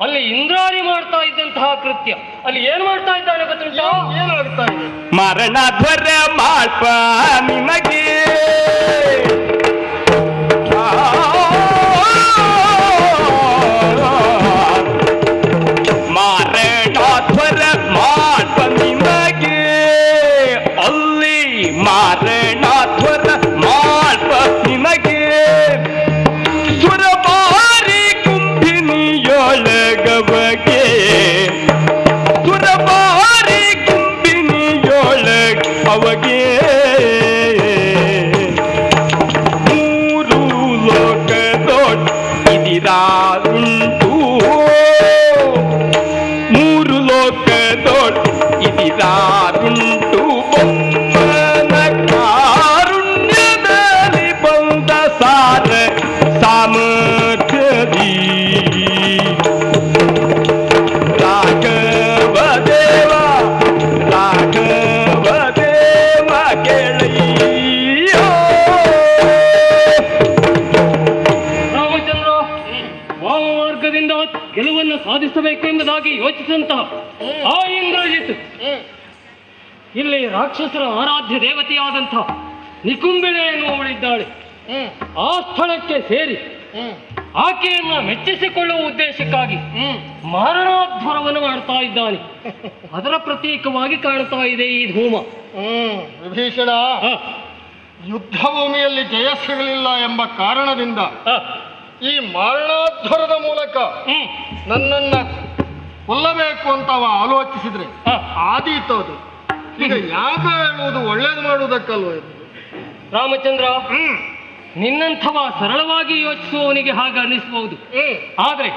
ಅಲ್ಲಿ ಇಂದ್ರಾರಿ ಮಾಡ್ತಾ ಇದ್ದಂತಹ ಕೃತ್ಯ ಅಲ್ಲಿ ಏನ್ ಮಾಡ್ತಾ ಇದ್ದಾನೆ ಗೊತ್ತುಂಟಾ? ಏನಾಗ್ತಾ ಇದೆ? ಮರಣಧ್ವರ ಮಾಳ್ಪ ನಿಮಗೆ, ಮಾರಣಧ್ವರ ಮಾಳ್ಪ ನಿಮಗೆ, ಅಲ್ಲಿ ಮಾರಣಧ್ವರ ಮಾಳ್ಪ ನಿಮಗೆ, ಸುರಬಾರಿ ಕುಂಭಿನಿಯೊಳಗವಗೆ, ಸುರಬಾರಿ ಕುಂಭಿನಿಯೊಳಗ ಅವಗೆ, ಮೂರು ಲೋಕದೊಡ್ ಇದಿರಾರುಂಟು, ಮೂರು ಲೋಕದೊಡ್ ಇದಿರಾರುಂಟು, ಬೊಮ್ಮನ ಕಾರುಣ್ಯದಲ್ಲಿ ಬಂದ ಸಾರ ಸಾಮರ್ಥ್ಯದಿ, ರಾಘವ ದೇವ ರಾಘವ ದೇವ ಕೇಳಯ್ಯ. ರಾಮಚಂದ್ರ, ವಾಮ ಮಾರ್ಗದಿಂದ ಗೆಲುವನ್ನು ಸಾಧಿಸಬೇಕೆಂಬುದಾಗಿ ಯೋಚಿಸಿದಂತಹ ಆ ಇಂದ್ರಜಿತ್ ಇಲ್ಲಿ ರಾಕ್ಷಸರ ಆರಾಧ್ಯ ದೇವತೆಯಾದಂತಹ ನಿಕುಂಬಿಳೆ ಎನ್ನುವಳಿದ್ದಾಳೆ. ಆ ಸ್ಥಳಕ್ಕೆ ಸೇರಿ ಆಕೆಯನ್ನ ಮೆಚ್ಚಿಸಿಕೊಳ್ಳುವ ಉದ್ದೇಶಕ್ಕಾಗಿ ಮಾರಣಾಧ್ವರವನ್ನು ಮಾಡ್ತಾ ಇದ್ದಾನೆ. ಅದರ ಪ್ರತೀಕವಾಗಿ ಕಾಣ್ತಾ ಇದೆ ಈ ಧೂಮ. ವಿಭೀಷಣ, ಯುದ್ಧ ಭೂಮಿಯಲ್ಲಿ ಜಯ ಸಿಗಲಿಲ್ಲ ಎಂಬ ಕಾರಣದಿಂದ ಈ ಮಾರಣಾಧ್ವರದ ಮೂಲಕ ನನ್ನನ್ನ ಕೊಲ್ಲಬೇಕು ಅಂತ ಅವ ಆಲೋಚಿಸಿದ್ರೆ ಆದೀತು. ಅದು ಈಗ ಯಾಗ ಹೇಳುವುದು ಒಳ್ಳೇದು ಮಾಡುವುದಕ್ಕಲ್ವ ಇದು? ರಾಮಚಂದ್ರ, ನಿನ್ನಂಥವ ಸರಳವಾಗಿ ಯೋಚಿಸುವವನಿಗೆ ಹಾಗೆ ಅನ್ನಿಸಬಹುದು. ಆದ್ರೆ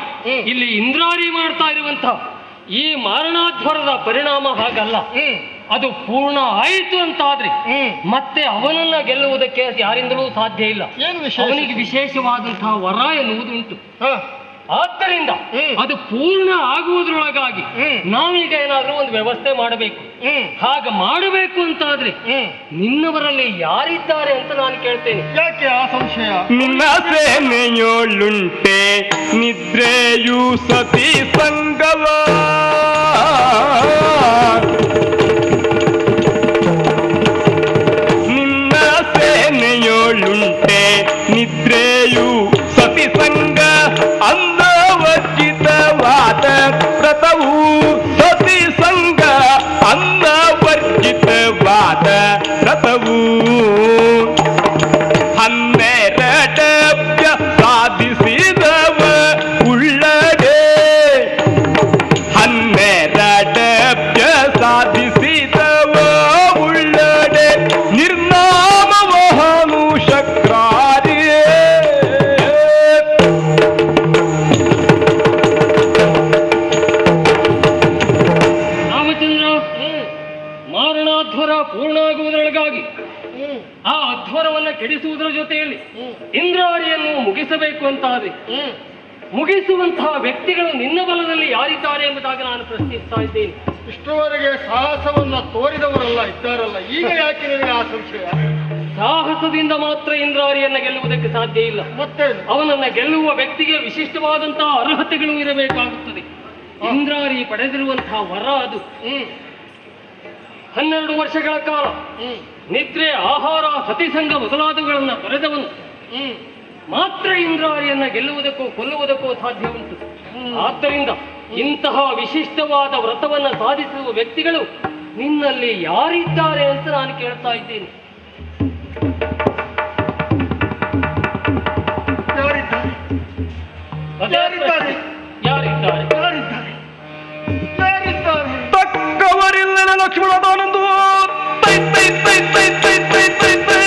ಇಲ್ಲಿ ಇಂದ್ರಾರಿ ಮಾಡ್ತಾ ಇರುವಂತಹ ಈ ಮಾರಣಾಧ್ವರದ ಪರಿಣಾಮ ಹಾಗಲ್ಲ. ಅದು ಪೂರ್ಣ ಆಯಿತು ಅಂತಾದ್ರೆ ಮತ್ತೆ ಅವನನ್ನ ಗೆಲ್ಲುವುದಕ್ಕೆ ಯಾರಿಂದಲೂ ಸಾಧ್ಯ ಇಲ್ಲ. ಅವನಿಗೆ ವಿಶೇಷವಾದಂತಹ ವರ ಎನ್ನುವುದುಂಟು. ಆದ್ದರಿಂದ ಅದು ಪೂರ್ಣ ಆಗುವುದರೊಳಗಾಗಿ ನಾವೀಗ ಏನಾದ್ರೂ ಒಂದು ವ್ಯವಸ್ಥೆ ಮಾಡಬೇಕು. ಹಾಗೆ ಮಾಡಬೇಕು ಅಂತಾದ್ರೆ ನಿನ್ನವರಲ್ಲಿ ಯಾರಿದ್ದಾರೆ ಅಂತ ನಾನು ಕೇಳ್ತೇನೆ. ಯಾಕೆ ಆ ಸಂಶಯ? ನಿನ್ನ ಸೇನೆಯೋಳುಂಟೆ ನಿದ್ರೆಯು ಸತಿ ಸಂಗವ, ನಿನ್ನ ಸೇನೆಯೋಳುಂಟೆ ನಿದ್ರೆಯು ಸತಿ ಸಂಗ, ಅನ್ನವರ್ಜಿತವಾದ ವ್ರತವು ಸತಿ ಸಂಗ, ಅನ್ನವರ್ಜಿತವಾದ ವ್ರತವು 12 ಸಾಧಿಸಿದವ ಉಳ್ಳಡೆ, 12 ಸಾಧಿಸಿದವ ಉಳ್ಳಡೆ, ನಿರ್ನಾಮ ಮಹಾನು ಶಕ್ರಾರಿಯೇ. ರಾಮಚಂದ್ರ, ಮಾರಣಾಧ್ವರ ಪೂರ್ಣ ಆಗುವುದರೊಳಗಾಗಿ ಆ ಅಧ್ವರವನ್ನ ಕೆಡಿಸುವುದರ ಜೊತೆಯಲ್ಲಿ ಇಂದ್ರಾರಿಯನ್ನು ಮುಗಿಸಬೇಕು ಅಂತಾದ್ರೆ ಮುಗಿಸುವಂತಹ ವ್ಯಕ್ತಿಗಳು ನಿನ್ನ ಬಲದಲ್ಲಿ ಯಾರಿದ್ದಾರೆ ಎಂಬುದಾಗಿ ನಾನು ಪ್ರಶ್ನಿಸ್ತಾ ಇದ್ದೇನೆ. ಇಷ್ಟುವರೆಗೆ ಸಾಹಸವನ್ನ ತೋರಿದವರೆಲ್ಲ ಇದ್ದಾರಲ್ಲ, ಈಗ ಯಾಕೆ ನಿನಗೆ ಆ ಸಂಶಯ? ಸಾಹಸದಿಂದ ಮಾತ್ರ ಇಂದ್ರಾರಿಯನ್ನ ಗೆಲ್ಲುವುದಕ್ಕೆ ಸಾಧ್ಯ ಇಲ್ಲ. ಮತ್ತೆ ಅವನನ್ನ ಗೆಲ್ಲುವ ವ್ಯಕ್ತಿಗೆ ವಿಶಿಷ್ಟವಾದಂತಹ ಅರ್ಹತೆಗಳು ಇರಬೇಕಾಗುತ್ತದೆ. ಇಂದ್ರಾರಿ ಪಡೆದಿರುವಂತಹ ವರ ಅದು. 12 ವರ್ಷಗಳ ಕಾಲ ನಿದ್ರೆ, ಆಹಾರ, ಸತಿಸಂಗ ಮೊದಲಾದವುಗಳನ್ನ ತೊರೆದವನು ಮಾತ್ರ ಇಂದ್ರಾರಿಯನ್ನ ಗೆಲ್ಲುವುದಕ್ಕೋ ಕೊಲ್ಲುವುದಕ್ಕೋ ಸಾಧ್ಯ ಉಂಟು. ಆದ್ದರಿಂದ ಇಂತಹ ವಿಶಿಷ್ಟವಾದ ವ್ರತವನ್ನ ಸಾಧಿಸುವ ವ್ಯಕ್ತಿಗಳು ನಿನ್ನಲ್ಲಿ ಯಾರಿದ್ದಾರೆ ಅಂತ ನಾನು ಕೇಳ್ತಾ ಇದ್ದೇನೆ. ಯಾರಿದ್ದಾರೆ? ಯಾರಿದ್ದಾರೆ? ಯಾರಿದ್ದಾರೆ? ಯಾರಿದ್ದಾರೆ? ತಕ್ಕವರಿಲ್ಲ ಲಕ್ಷ್ಮಣದಾನಂದು ತೈ ತೈ ತೈ ತೈ ತೈ ತೈ ತೈ ತೈ.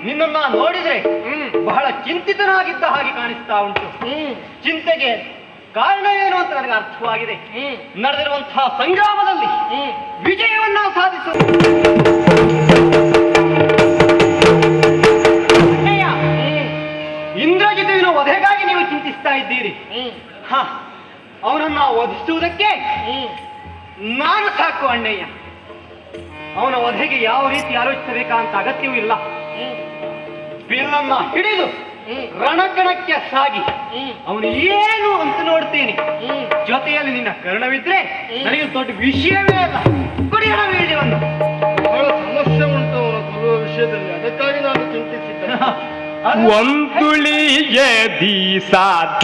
ನಿನ್ನನ್ನ ನೋಡಿದ್ರೆ ಬಹಳ ಚಿಂತಿತನಾಗಿದ್ದ ಹಾಗೆ ಕಾಣಿಸ್ತಾ ಉಂಟು. ಚಿಂತೆಗೆ ಕಾರಣ ಏನು ಅಂತ ನನಗೆ ಅರ್ಥವಾಗಿದೆ. ನಡೆದಿರುವಂತಹ ಸಂಗ್ರಾಮದಲ್ಲಿ ವಿಜಯವನ್ನ ಸಾಧಿಸು. ಇಂದ್ರಜಿತುವಿನ ವಧೆಗಾಗಿ ನೀವು ಚಿಂತಿಸ್ತಾ ಇದ್ದೀರಿ. ಅವನನ್ನ ವಧಿಸುವುದಕ್ಕೆ ನಾನು ಸಾಕು ಅಣ್ಣಯ್ಯ. ಅವನ ವಧೆಗೆ ಯಾವ ರೀತಿ ಆಲೋಚಿಸಬೇಕಂತ ಅಗತ್ಯವೂ ಇಲ್ಲ. ಬಿಲ್ಲನ್ನ ಹಿಡಿದು ರಣಕಣಕ್ಕೆ ಸಾಗಿ ಅವನು ಏನು ಅಂತ ನೋಡ್ತೇನೆ. ಜೊತೆಯಲ್ಲಿ ನಿನ್ನ ಕರ್ಣವಿದ್ರೆ ನನಗೆ ದೊಡ್ಡ ವಿಷಯವೇ ಅಲ್ಲ. ಕುಡಿಯೋಣ ವೀಳ್ಯವನ್ನು. ಬಹಳ ಸಮಸ್ಯೆ ಉಂಟು ಅವನ ಕೊಲ್ಲುವ ವಿಷಯದಲ್ಲಿ, ಅದಕ್ಕಾಗಿ ನಾನು ಚಿಂತಿಸಿದ್ದೆ. ಒಂದುಳಿಯದಿ ಸಾಧನಗಳಿದ್ದರೆ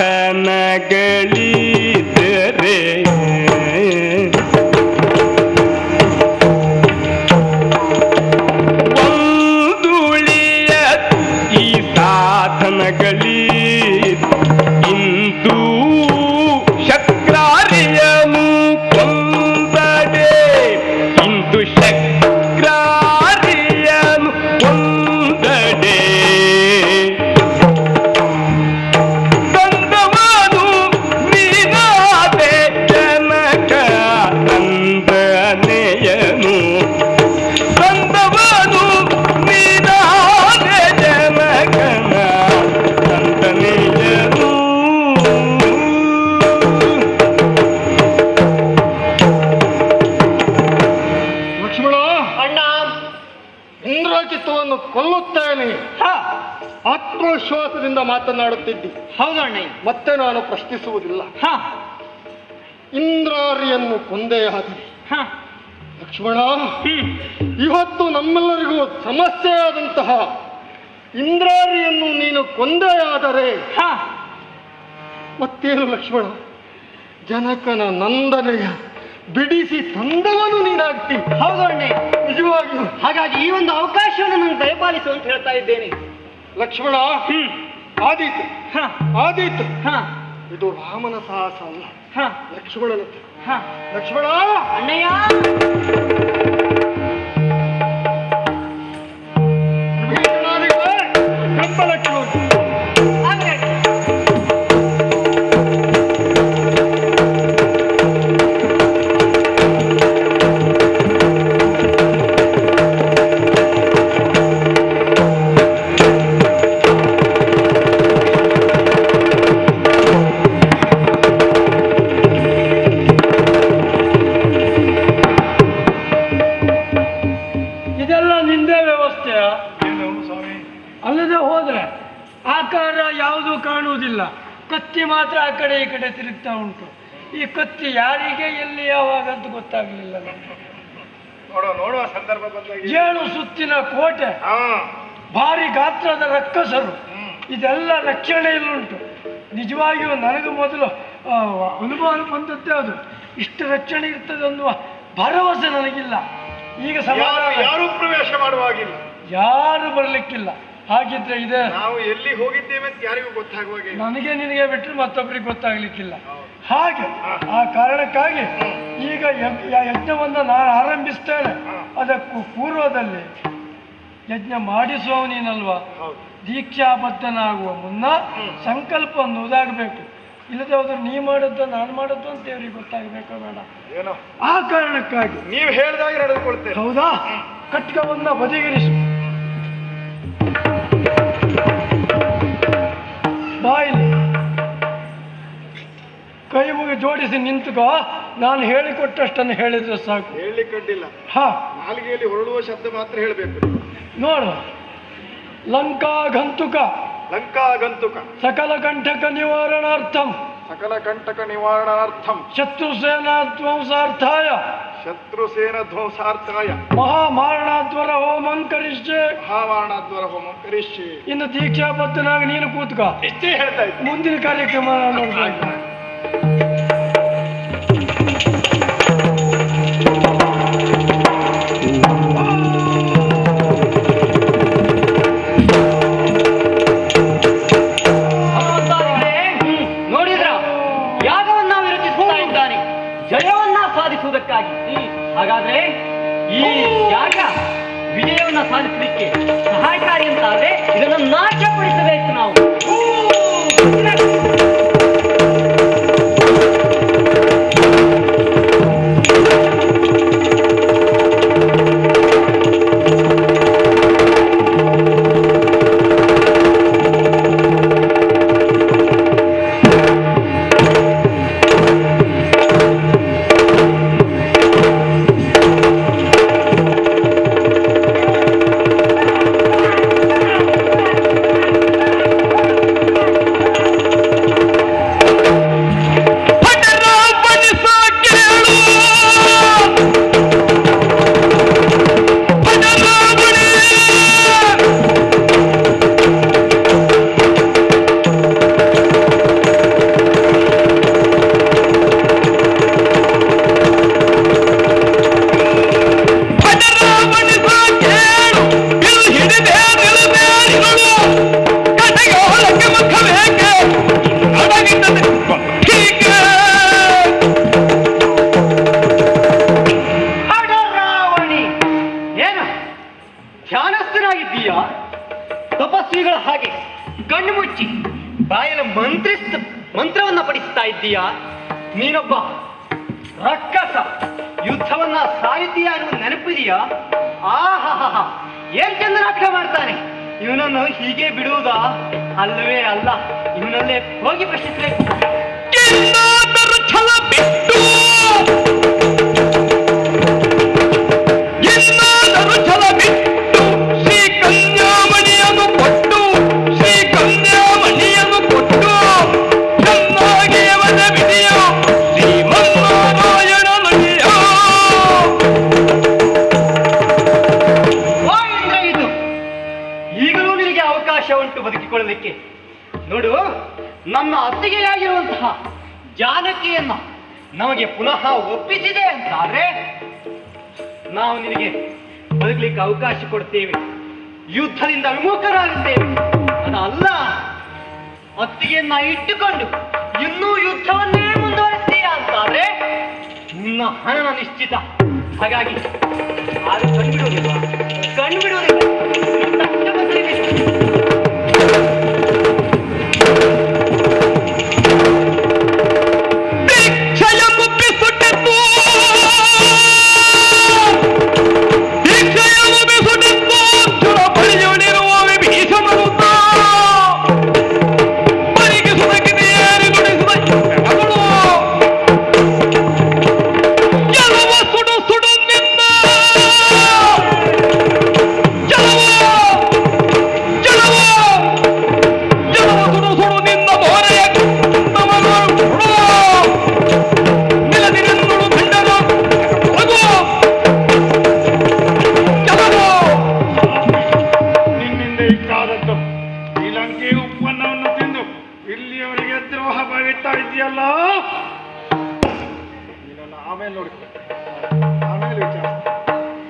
ಒಂದುಳಿಯ ಈ ಸಾಧನಗಳಿ ಇಂದು ಶಕ್ರಾರ್ಯನು ಕೊಂದಡೆ ಇಂದು ಶಕ್ರಾರ್ಯನು ಕೊಂದಡೆ ತಂದವನು ನೀನಾದೆ ಜನಕ ತಂದನೆಯನು ತಂದವನು ನೀನಾದೆ ಜನಕನ ತಂದನೆಯನು ಲಕ್ಷ್ಮಣ, ಅಣ್ಣ. ಇಂದ್ರಜಿತವನ್ನು ಕೊಲ್ಲುತ್ತೇನೆ ಆತ್ಮವಿಶ್ವಾಸದಿಂದ ಮಾತನಾಡುತ್ತಿದ್ದಿ. ಹೌದು ಅಣ್ಣಯ್ಯ. ಮತ್ತೆ ನಾನು ಪ್ರಶ್ನಿಸುವುದಿಲ್ಲ. ಹ ಇಂದ್ರಾರಿಯನ್ನು ಕೊಂದೇ ಆದ ಹ ಲಕ್ಷ್ಮಣ, ಇವತ್ತು ನಮ್ಮೆಲ್ಲರಿಗೂ ಸಮಸ್ಯೆಯಾದಂತಹ ಇಂದ್ರಾರಿಯನ್ನು ನೀನು ಕೊಂದೇ ಆದರೆ ಹ ಮತ್ತೇನು ಲಕ್ಷ್ಮಣ, ಜನಕನ ನಂದನೆಯ ಬಿಡಿಸಿ ತಂದವನು ನೀನಾಗ್ತಿ. ಹೌದು ಅಣ್ಣಯ್ಯ. ನಿಜವಾಗಿಯೂ ಹಾಗಾಗಿ ಈ ಒಂದು ಅವಕಾಶವನ್ನು ನಾನು ದಯಪಾಲಿಸು ಅಂತ ಹೇಳ್ತಾ ಇದ್ದೇನೆ. ಲಕ್ಷ್ಮಣ, ಆದೀತು ಹ ಆದೀತು. ಹ ಇದು ರಾಮನ ಸಾಹಸ ಅಲ್ಲ, ಹ ಲಕ್ಷ್ಮಣನದ್ದು. ಹ ಲಕ್ಷ್ಮಣ, ಅಣ್ಣಯ್ಯ. ವಿಭೀಷಣನಿಗೆ ಬೆಂಬಲಕ್ಕೆ ಹೋಗು. ಆಗ್ಲಿ. ಇದೆಲ್ಲ ನಿಂದೇ ವ್ಯವಸ್ಥೆಯ? ಏನು ಸ್ವಾಮಿ? ಅಲ್ಲದೆ ಹೋದ್ರೆ ಆಕಾರ ಯಾವುದೂ ಕಾಣುವುದಿಲ್ಲ, ಕತ್ತಿ ಮಾತ್ರ ಆ ಕಡೆ ಈ ಕಡೆ ತಿರುಗ್ತಾ ಉಂಟು. ಈ ಕತ್ತಿ ಯಾರಿಗೆ ಎಲ್ಲಿ ಯಾವಾಗ ಅಂತ ಗೊತ್ತಾಗ್ಲಿಲ್ಲ ನಮ್ಗೆ. ನೋಡುವ ಸಂದರ್ಭ ಬಂದಾಗ 7 ಸುತ್ತಿನ ಕೋಟೆ, ಭಾರಿ ಗಾತ್ರದ ರಕ್ಕಸರು, ಇದೆಲ್ಲ ರಕ್ಷಣೆ ಇಲ್ಲುಂಟು. ನಿಜವಾಗಿಯೂ ನನಗೆ ಮೊದಲು ಅನುಭವ ಬಂದದ್ದೇ ಅದು. ಇಷ್ಟು ರಕ್ಷಣೆ ಇರ್ತದೆ ಅನ್ನುವ ಭರವಸೆ ನನಗಿಲ್ಲ. ಈಗ ಸಮಾಧಾನ, ಯಾರು ಪ್ರವೇಶ ಮಾಡುವಾಗಿಲ್ಲ, ಯಾರು ಬರ್ಲಿಕ್ಕಿಲ್ಲ. ಹಾಗಿದ್ರೆ ಇದೆ, ನಾವು ಎಲ್ಲಿ ಹೋಗಿದ್ದೇವೆ ಅಂತ ಯಾರಿಗೂ ಗೊತ್ತಾಗುವಾಗೆ ಇಲ್ಲ. ನನಗೆ ನಿನಗೆ ಬಿಟ್ಟರೆ ಮತ್ತೊಬ್ಬರಿಗೆ ಗೊತ್ತಾಗ್ಲಿಕ್ಕಿಲ್ಲ. ಹಾಗೆ ಆ ಕಾರಣಕ್ಕಾಗಿ ಈಗ ಯಜ್ಞವನ್ನು ನಾನು ಆರಂಭಿಸ್ತೇನೆ. ಅದಕ್ಕೂ ಪೂರ್ವದಲ್ಲಿ ಯಜ್ಞ ಮಾಡಿಸುವ ನೀನಲ್ವಾ, ದೀಕ್ಷಾಬದ್ಧನಾಗುವ ಮುನ್ನ ಸಂಕಲ್ಪ ಅನ್ನೋದಾಗಬೇಕು. ಇಲ್ಲದೆ ಹೋದ್ರೆ ನೀ ಮಾಡದ್ದು ನಾನು ಮಾಡದ್ದು ಅಂತ ದೇವರಿಗೆ ಗೊತ್ತಾಗಬೇಕು ಬೇಡ. ಏನೋ ಆ ಕಾರಣಕ್ಕಾಗಿ ನೀವು ಹೇಳಿದಾಗ ನಡೆದುಕೊಳ್ತೇವೆ. ಹೌದಾ, ಖಡ್ಗವನ್ನ ಬದಿಗಿರಿಸು, ಬಾಯಿಲಿ ಕೈ ಮುಗಿ ಜೋಡಿಸಿ ನಿಂತುಕೋ. ನಾನು ಹೇಳಿಕೊಟ್ಟಷ್ಟನ್ನು ಹೇಳಿದ್ರೆ ಸಾಕು. ಹೇಳಲಿಕ್ಕಡ್ಡಿಲ್ಲ, ಹಾ, ನಾಲಿಗೆಯಲ್ಲಿ ಹೊರಡುವ ಶಬ್ದ ಮಾತ್ರ ಹೇಳಬೇಕು. ನೋಡು, ಲಂಕಾಗಂತುಕ ಲಂಕಾಗಂತುಕ ಸಕಲ ಕಂಠಕ ನಿವಾರಣಾರ್ಥಂ ಸಕಲ ಕಂಟಕ ನಿವಾರಣಾರ್ಥಂ ಶತ್ರುಸೇನಾಧ್ವಂಸಾರ್ಥಾಯ ಶತ್ರುಸೇನ ಧ್ವಂಸಾರ್ಥಾಯ ಮಹಾಮಾರಣಾಧ್ವರ ಹೋಮಂ ಕರಿಷ್ಯೆ. ಮಹಾವಾರಣಾದ್ವರ ಹೋಮ ಕರಿಷ್ಯೆ. ಇನ್ನು ದೀಕ್ಷಾಬದ್ಧನಾಗಿ ನೀನು ಕೂತ್ಕೋ. ಇಷ್ಟೇ ಹೇಳ್ತಾ ಇದ್ದೆ. ಮುಂದಿನ ಕಾರ್ಯಕ್ರಮ ನೋಡ್ಬೇಕು. ನೋಡಿದ್ರ, ಯಾಗವನ್ನ ವಿರಚಿಸುತ್ತಾ ಇದ್ದಾನೆ ಜಯವನ್ನ ಸಾಧಿಸುವುದಕ್ಕಾಗಿ. ಹಾಗಾದ್ರೆ ಈ ಯಾಗ ವಿಜಯವನ್ನ ಸಾಧಿಸಲಿಕ್ಕೆ ಸಹಾಯಕಾರಿ ಅಂತಾದ್ರೆ ಇದನ್ನು ನಾಶಪಡಿಸಬೇಕು ನಾವು. ಅಂತ ಇದ್ದೀಯಾ? ನೀನೊಬ್ಬ ರಕ್ಕಸ, ಯುದ್ಧವನ್ನ ಸಾರಿತೀಯ ಅನ್ನುವ ನೆನಪಿದೆಯಾ? ಆಹಾ, ಏನ್ ಚಂದ ನಾಟಕ ಮಾಡ್ತಾನೆ. ಇವನನ್ನು ಹೀಗೆ ಬಿಡುವುದಾ? ಅಲ್ಲವೇ ಅಲ್ಲ, ಇವನಲ್ಲೇ ಹೋಗಿ ಪ್ರಶ್ನಿಸಬೇಕು. ಏನಾದರೂ ಛಲ ಬಿಟ್ಟು ಏನಾದರೂ ಛಲ ಬಿಟ್ಟು ಶ್ರೀ ಕನ್ಯಾಮಣಿಯನ್ನು ಕೊಟ್ಟು ಶ್ರೀ ಕನ್ಯಾಮಣಿಯನ್ನು ಕೊಟ್ಟು ಚೆನ್ನಾಗಿ ಅವನ ವಿಧಿಯೋ ಶ್ರೀಮನ್ನಾರಾಯಣ ನುಡಿಯೋ. ಓ ಇಂದ್ರ, ಇದು ಈಗಲೂ ನಿನಗೆ ಅವಕಾಶ ಉಂಟು ಬದುಕಿಕೊಳ್ಳಲಿಕ್ಕೆ. ನೋಡು, ನಮ್ಮ ಅತ್ತಿಗೆಯಾಗಿರುವಂತಹ ಜಾನಕಿಯನ್ನ ನಮಗೆ ಪುನಃ ಒಪ್ಪಿಸಿದೆ ಅಂತಾದ್ರೆ ನಾವು ನಿನಗೆ ಬದುಕಲಿಕ್ಕೆ ಅವಕಾಶ ಕೊಡ್ತೇವೆ, ಯುದ್ಧದಿಂದ ವಿಮುಖರಾಗುತ್ತೇವೆ. ಅದಲ್ಲ, ಅತ್ತಿಗೆಯನ್ನ ಇಟ್ಟುಕೊಂಡು ಇನ್ನೂ ಯುದ್ಧವನ್ನೇ ಮುಂದುವರಿಸ್ತೀಯ ಅಂತಾದ್ರೆ ನಿನ್ನ ಹಣನ ನಿಶ್ಚಿತ. ಹಾಗಾಗಿ ಯಾರು ಕಂಡುಬಿಡುವುದಿಲ್ಲ. ತಕ್ಕ ಬದಲಿಗೆ ದೀಕ್ಷೆಯನ್ನು ಬಿಸುಟಿದ್ದು ದೀಕ್ಷೆಯನ್ನು ಬಿಸುಟಿದ್ದು ಚುರ ಬಳಿಯೊಳಿರುವ ವಿಭೀಷಣನು ಬರಿಗಿಸುವುದಕ್ಕೆ ಏರಿ ನುಡಿಸಿದ ಹೆಣಗಳು ಎಲ್ಲವ ಸುಡು ಸುಡು ನಿನ್ನ ಜಲವ ಜಲವ ಜಲವ ಸುಡು ಸುಡು ನಿನ್ನ ಮೋರೆಯ ನಿನ್ನಿಂದ ಇಷ್ಟಾದದ್ದು ಈ ಲಂಕೆ ಉತ್ಪನ್ನವನ್ನು ತಿಂದು ಇಲ್ಲಿಯವರೆಗೆ ದ್ರೋಹ ಬಗೆತಾ ಇದೆಯಲ್ಲ, ನೀನನ್ನು ಆಮೇಲೆ ನೋಡ್ಕೊ, ಆಮೇಲೆ ವಿಚಾರ.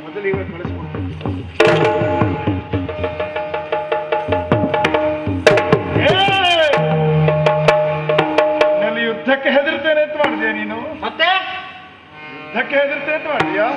ಮೊದಲು ಇವಾಗ ಕಳಿಸ್ಕೊಡ್ತೀನಿ. ನಲ್ಲಿ ಯುದ್ಧಕ್ಕೆ ಹೆದರ್ತೇನೆ ಅಂತ ಮಾಡಿದ್ಯಾ ನೀನು? ಮತ್ತೆ ಯುದ್ಧಕ್ಕೆ ಹೆದರ್ತೇನೆ ಅಂತ ಮಾಡಿದ್ಯಾ?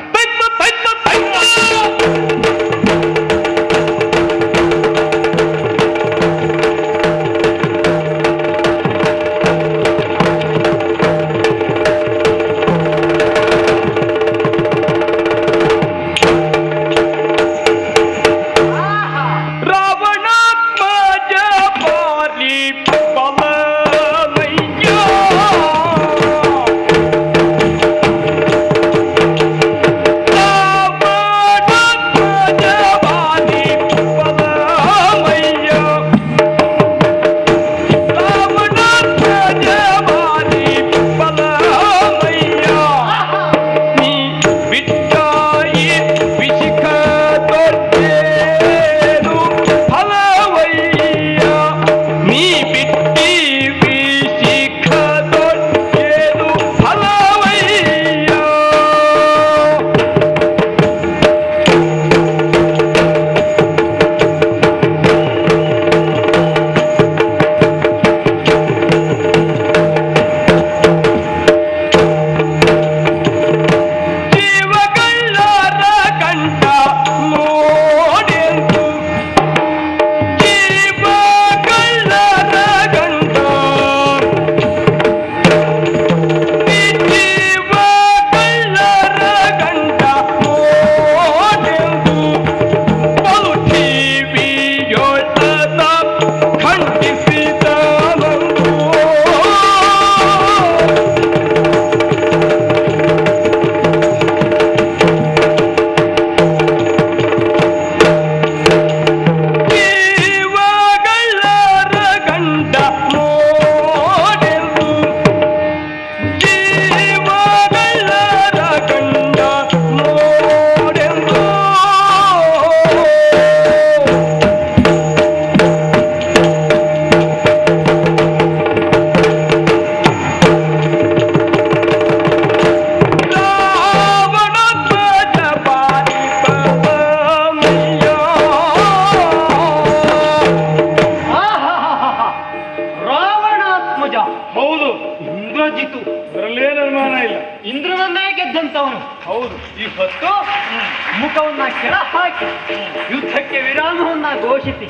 ರಾವಣಾತ್ಮಜ ಪಾಲಿ ಬಲಮಯ್ಯ ರಾವಣಾತ್ಮಜ ಪಾಲಿ ಬಲಮಯ್ಯ ರಾವಣಾತ್ಮಜ ಪಾಲಿ ಬಲಮಯ್ಯ ನೀ ಬಿಟ್ಟಾಯಿ ವಿಶಿಖ ದೊಡ್ಡೇನು ಫಲವಯ್ಯ ನೀ ಬಿಟ್ಟಿ ವಿಶಿಖ ದೊಡ್ಡೇನು ಫಲವಯ್ಯ. ಜೀವಗಳ್ಳರ ಕಂಠ ನೋಡೆಂದು ಜೀವಗಳ್ಳರ ಕಂಠ ಜೀವಗಳ್ಳರ ಕಂಠ ನೋಡೆಂದು ಬಲು ಟಿವಿಯೊಳನ ಖಂಡಿಸಿದನಂದು. ಜೀವಗಳ್ಳರ ಗಂಡ ನೋಡೆಂದು ಜೀವಗಳ್ಳರ ಗಂಡ ನೋಡೆಂದು. ರಾವಣಧ್ವಜ ಪಾಲಿ ಬಲಮಯ್ಯ. ರಾವಣಾತ್ಮಜ, ಹೌದು, ಇಂದ್ರಜಿತು, ಅದರಲ್ಲೇನು ಅನುಮಾನ ಇಲ್ಲ. ಇಂದ್ರನನ್ನೇ ಗೆದ್ದಂತವನು. ಹೌದು, ಈ ಹೊತ್ತು ಮುಖವನ್ನ ಕೆಳ ಹಾಕಿ ಯುದ್ಧಕ್ಕೆ ವಿರಾಮವನ್ನ ಘೋಷಿಸಿ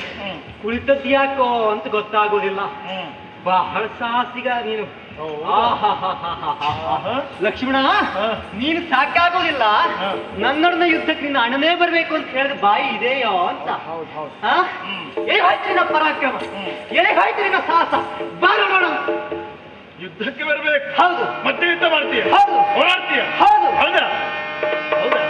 ಕುಳಿತದ್ಯಾಕೋ ಅಂತ ಗೊತ್ತಾಗೋದಿಲ್ಲ. ಬಹಳ ಸಾಹಸಿಗ ನೀನು. ಲಕ್ಷ್ಮಣ ನೀನು ಸಾಕಾಗೋದಿಲ್ಲ. ನನ್ನೊಡನೆ ಯುದ್ಧಕ್ಕೆ ನಿನ್ನ ಅಣ್ಣನೇ ಬರ್ಬೇಕು ಅಂತ ಹೇಳಿದ ಬಾಯಿ ಇದೆಯೋ ಅಂತ. ಎಲ್ಲಿ ಹೋಯ್ತು ನಿನ್ನ ಪರಾಕ್ರಮ, ಎಲ್ಲಿ ಹೋಯ್ತು ನಿನ್ನ ಸಾಹಸ? ಬಾರ ನೋಡು. ಯುದ್ಧಕ್ಕೆ ಬರಬೇಕು. ಹೌದು. ಮತ್ತೆ ಯುದ್ಧ ಮಾಡ್ತೀಯ? ಹೌದು. ಹೋರಾಡ್ತೀಯ? ಹೌದು. ಹೌದಾ? ಹೌದಾ?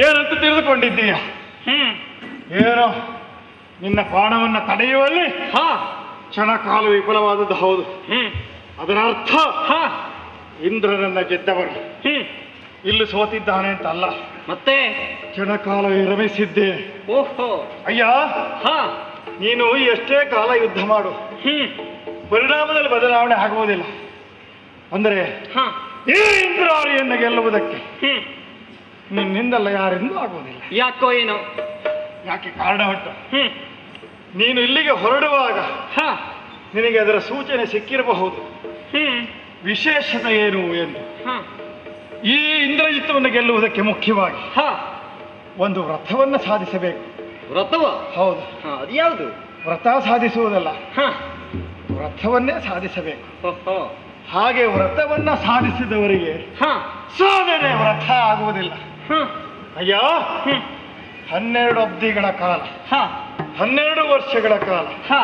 ಏನಂತ ತಿಳಿದುಕೊಂಡಿದ್ದೀಯ? ಏನೋ ನಿನ್ನ ಬಾಣವನ್ನು ತಡೆಯುವಲ್ಲಿ ಕ್ಷಣಕಾಲ ವಿಫಲವಾದದ್ದು ಹೌದು. ಅದರ ಅರ್ಥ ಇಂದ್ರನನ್ನ ಗೆದ್ದವನು ಇಲ್ಲಿ ಸೋತಿದ್ದಾನೆ ಅಂತ ಅಲ್ಲ, ಮತ್ತೆ ಕ್ಷಣಕಾಲ ವಿರಮಿಸಿದ್ದೆ. ಓಹೋ ಅಯ್ಯ, ನೀನು ಎಷ್ಟೇ ಕಾಲ ಯುದ್ಧ ಮಾಡು, ಪರಿಣಾಮದಲ್ಲಿ ಬದಲಾವಣೆ ಆಗುವುದಿಲ್ಲ. ಅಂದರೆ ಈ ಇಂದ್ರಾರಿಯನ್ನು ಗೆಲ್ಲುವುದಕ್ಕೆ ನಿನ್ನಿಂದಲ್ಲ ಯಾರಿಂದೂ ಆಗುವುದಿಲ್ಲ. ಯಾಕೋ ಏನೋ? ಯಾಕೆ ಕಾರಣ ಉಂಟು. ನೀನು ಇಲ್ಲಿಗೆ ಹೊರಡುವಾಗ ನಿನಗೆ ಅದರ ಸೂಚನೆ ಸಿಕ್ಕಿರಬಹುದು. ವಿಶೇಷತೆ ಏನು ಎಂದು. ಈ ಇಂದ್ರಜಿತ್ತವನ್ನು ಗೆಲ್ಲುವುದಕ್ಕೆ ಮುಖ್ಯವಾಗಿ ಹಾ ಒಂದು ವ್ರತವನ್ನು ಸಾಧಿಸಬೇಕು. ವ್ರತವ ಹೌದು, ಅದು ಯಾವುದು? ವ್ರತ ಸಾಧಿಸುವುದಲ್ಲ, ಹಾ ವ್ರತವನ್ನೇ ಸಾಧಿಸಬೇಕು. ಓಹೋ. ಹಾಗೆ ವ್ರತವನ್ನ ಸಾಧಿಸಿದವರಿಗೆ ಹಾ ಸಾಧನೆ ವ್ರತ ಆಗುವುದಿಲ್ಲ. ಹಾ ಅಯ್ಯೋ, 12 ಅಬ್ದಿಗಳ ಕಾಲ, ಹಾ 12 ವರ್ಷಗಳ ಕಾಲ ಹಾ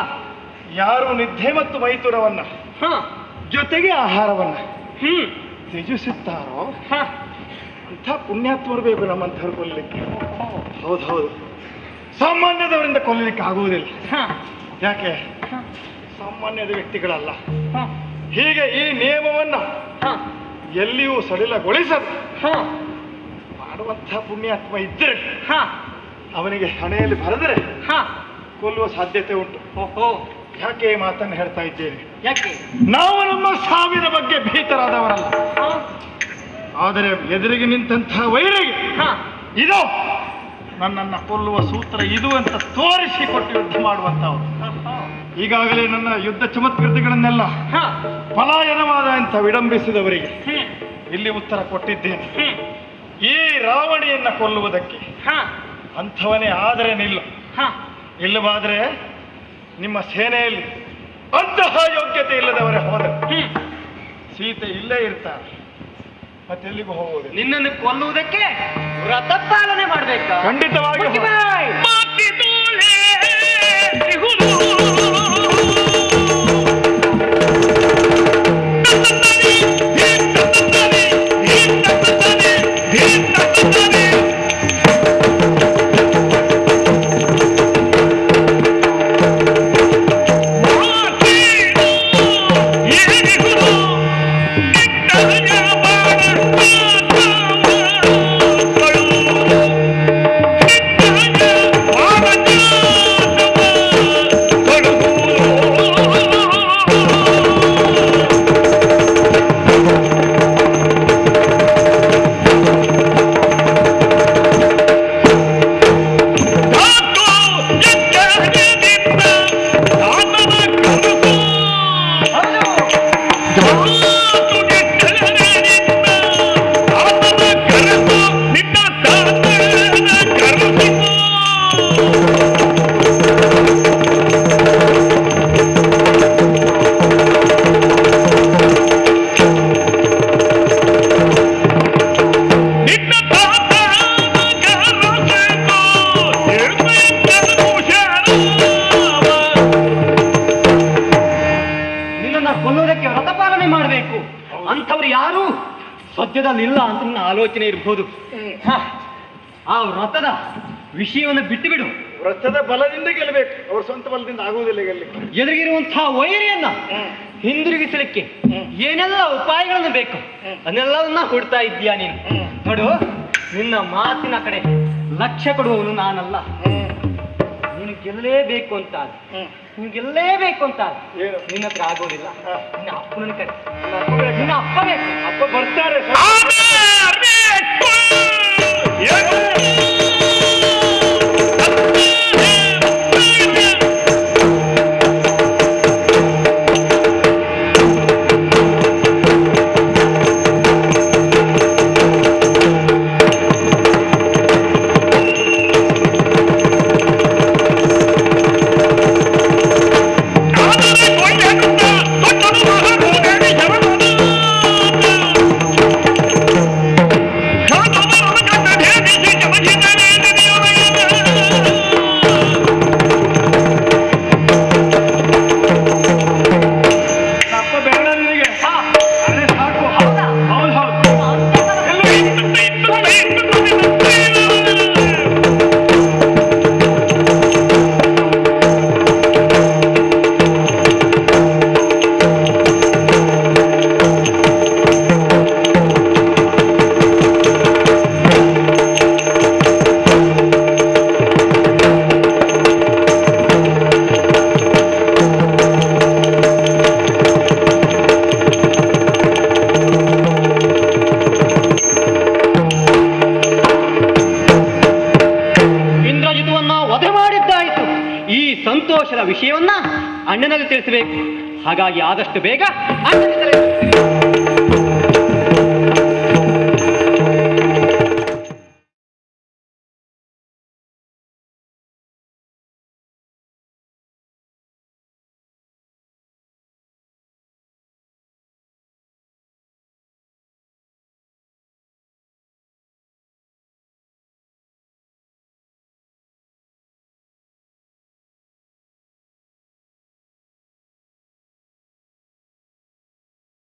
ಯಾರು ನಿದ್ದೆ ಮತ್ತು ಮೈಥುನವನ್ನ ಹಾ ಜೊತೆಗೆ ಆಹಾರವನ್ನ ಹ್ಮ್ ತ್ಯಜಿಸುತ್ತಾರೋ ಹಾ ಅಂಥ ಪುಣ್ಯಾತ್ಮರು ಬೇಕು ನಮ್ಮಂಥವ್ರು ಕೊಲ್ಲಲಿಕ್ಕೆ. ಹೌದು ಹೌದು, ಸಾಮಾನ್ಯದವರಿಂದ ಕೊಲ್ಲಲಿಕ್ಕೆ ಆಗುವುದಿಲ್ಲ. ಹಾ ಯಾಕೆ? ಸಾಮಾನ್ಯದ ವ್ಯಕ್ತಿಗಳಲ್ಲ. ಹಾ ಹೀಗೆ ಈ ನಿಯಮವನ್ನ ಹಾ ಎಲ್ಲಿಯೂ ಸಡಿಲಗೊಳಿಸದು ಹಾ ಮಾಡುವಂಥ ಪುಣ್ಯಾತ್ಮ ಇದ್ದರೆ ಹಾ ಅವನಿಗೆ ಹಣೆಯಲ್ಲಿ ಬರೆದರೆ ಹಾ ಕೊಲ್ಲುವ ಸಾಧ್ಯತೆ ಉಂಟು. ಓಹೋ. ಯಾಕೆ ಈ ಮಾತನ್ನು ಹೇಳ್ತಾ ಇದ್ದೇನೆ? ಯಾಕೆ? ನಾವು ನಮ್ಮ ಸಾವಿನ ಬಗ್ಗೆ ಭೀತರಾದವರಲ್ಲ, ಹಾ ಆದರೆ ಎದುರಿಗೆ ನಿಂತಹ ವೈರಿಗೆ ಹಾ ಇದು ನನ್ನನ್ನು ಕೊಲ್ಲುವ ಸೂತ್ರ ಇದು ಅಂತ ತೋರಿಸಿಕೊಟ್ಟು ಯುದ್ಧ ಮಾಡುವಂತವರು. ಈಗಾಗಲೇ ನನ್ನ ಯುದ್ಧ ಚಮತ್ಕೃತಿಗಳನ್ನೆಲ್ಲ ಹಾ ಪಲಾಯನವಾದ ಅಂತ ವಿಡಂಬಿಸಿದವರಿಗೆ ಹ್ಮ್ ಇಲ್ಲಿ ಉತ್ತರ ಕೊಟ್ಟಿದ್ದೇನೆ. ಹ್ಮ್ ಈ ರಾವಣಿಯನ್ನ ಕೊಲ್ಲುವುದಕ್ಕೆ ಹಾ ಅಂಥವನೇ ಆದರೆ ನಿಲ್ಲು, ಹಾ ಇಲ್ಲವಾದರೆ ನಿಮ್ಮ ಸೇನೆಯಲ್ಲಿ ಅಂತಹ ಯೋಗ್ಯತೆ ಇಲ್ಲದವರೇ ಹೋದರೆ ಹ್ಮ್ ಸೀತೆ ಇಲ್ಲೇ ಇರ್ತಾರೆ, ಮತ್ತೆಲ್ಲಿಗೂ ಹೋಗುವುದಿಲ್ಲ. ನಿನ್ನನ್ನು ಕೊಲ್ಲುವುದಕ್ಕೆ ವ್ರತ ಪಾಲನೆ ಮಾಡ್ಬೇಕಾ? ಖಂಡಿತವಾಗಿ ಮುಚ್ಚಿ ಬಾಯ್. ಕೊಲ್ಲುವುದಕ್ಕೆ ವ್ರತ ಪಾಲನೆ ಮಾಡಬೇಕು ಅಂಥವ್ರು ಯಾರು ಸದ್ಯದಲ್ಲಿ ಇಲ್ಲ ಅಂತ ನನ್ನ ಆಲೋಚನೆ ಇರಬಹುದು. ಆ ವ್ರತದ ವಿಷಯವನ್ನು ಬಿಟ್ಟು ಬಿಡು. ವ್ರತದ ಬಲದಿಂದ ಗೆಲ್ಲಬೇಕು, ಅವ್ರ ಸ್ವಂತ ಬಲದಿಂದ ಆಗುವುದಿಲ್ಲ ಗೆಲ್ಲಲಿಕ್ಕೆ. ಎದುರಿಗಿರುವಂತಹ ವೈರಿಯನ್ನ ಹಿಂದಿರುಗಿಸಲಿಕ್ಕೆ ಏನೆಲ್ಲ ಉಪಾಯಗಳನ್ನು ಬೇಕು ಅದನ್ನೆಲ್ಲವನ್ನ ಹುಡ್ತಾ ಇದ್ದೀಯಾ ನೀನು. ನೋಡು, ನಿನ್ನ ಮಾತಿನ ಕಡೆ ಲಕ್ಷ್ಯ ಕೊಡುವವನು ನಾನಲ್ಲ. ನೀನು ಗೆಲ್ಲಲೇಬೇಕು ಅಂತ ನೀನು ಗೆಲ್ಲಲೇಬೇಕು ಅಂತ ನಿನ್ನ ಹತ್ರ ಆಗೋದಿಲ್ಲ. ನಿನ್ನ ಅಪ್ಪನ ಕಡೆ, ನಿನ್ನ ಅಪ್ಪ ಬೇಕು. ಅಪ್ಪ ಬರ್ತಾರೆ. ಸಂತೋಷದ ವಿಷಯವನ್ನ ಅಣ್ಣನಲ್ಲಿ ತಿಳಿಸಬೇಕು. ಹಾಗಾಗಿ ಆದಷ್ಟು ಬೇಗ ಅಣ್ಣನ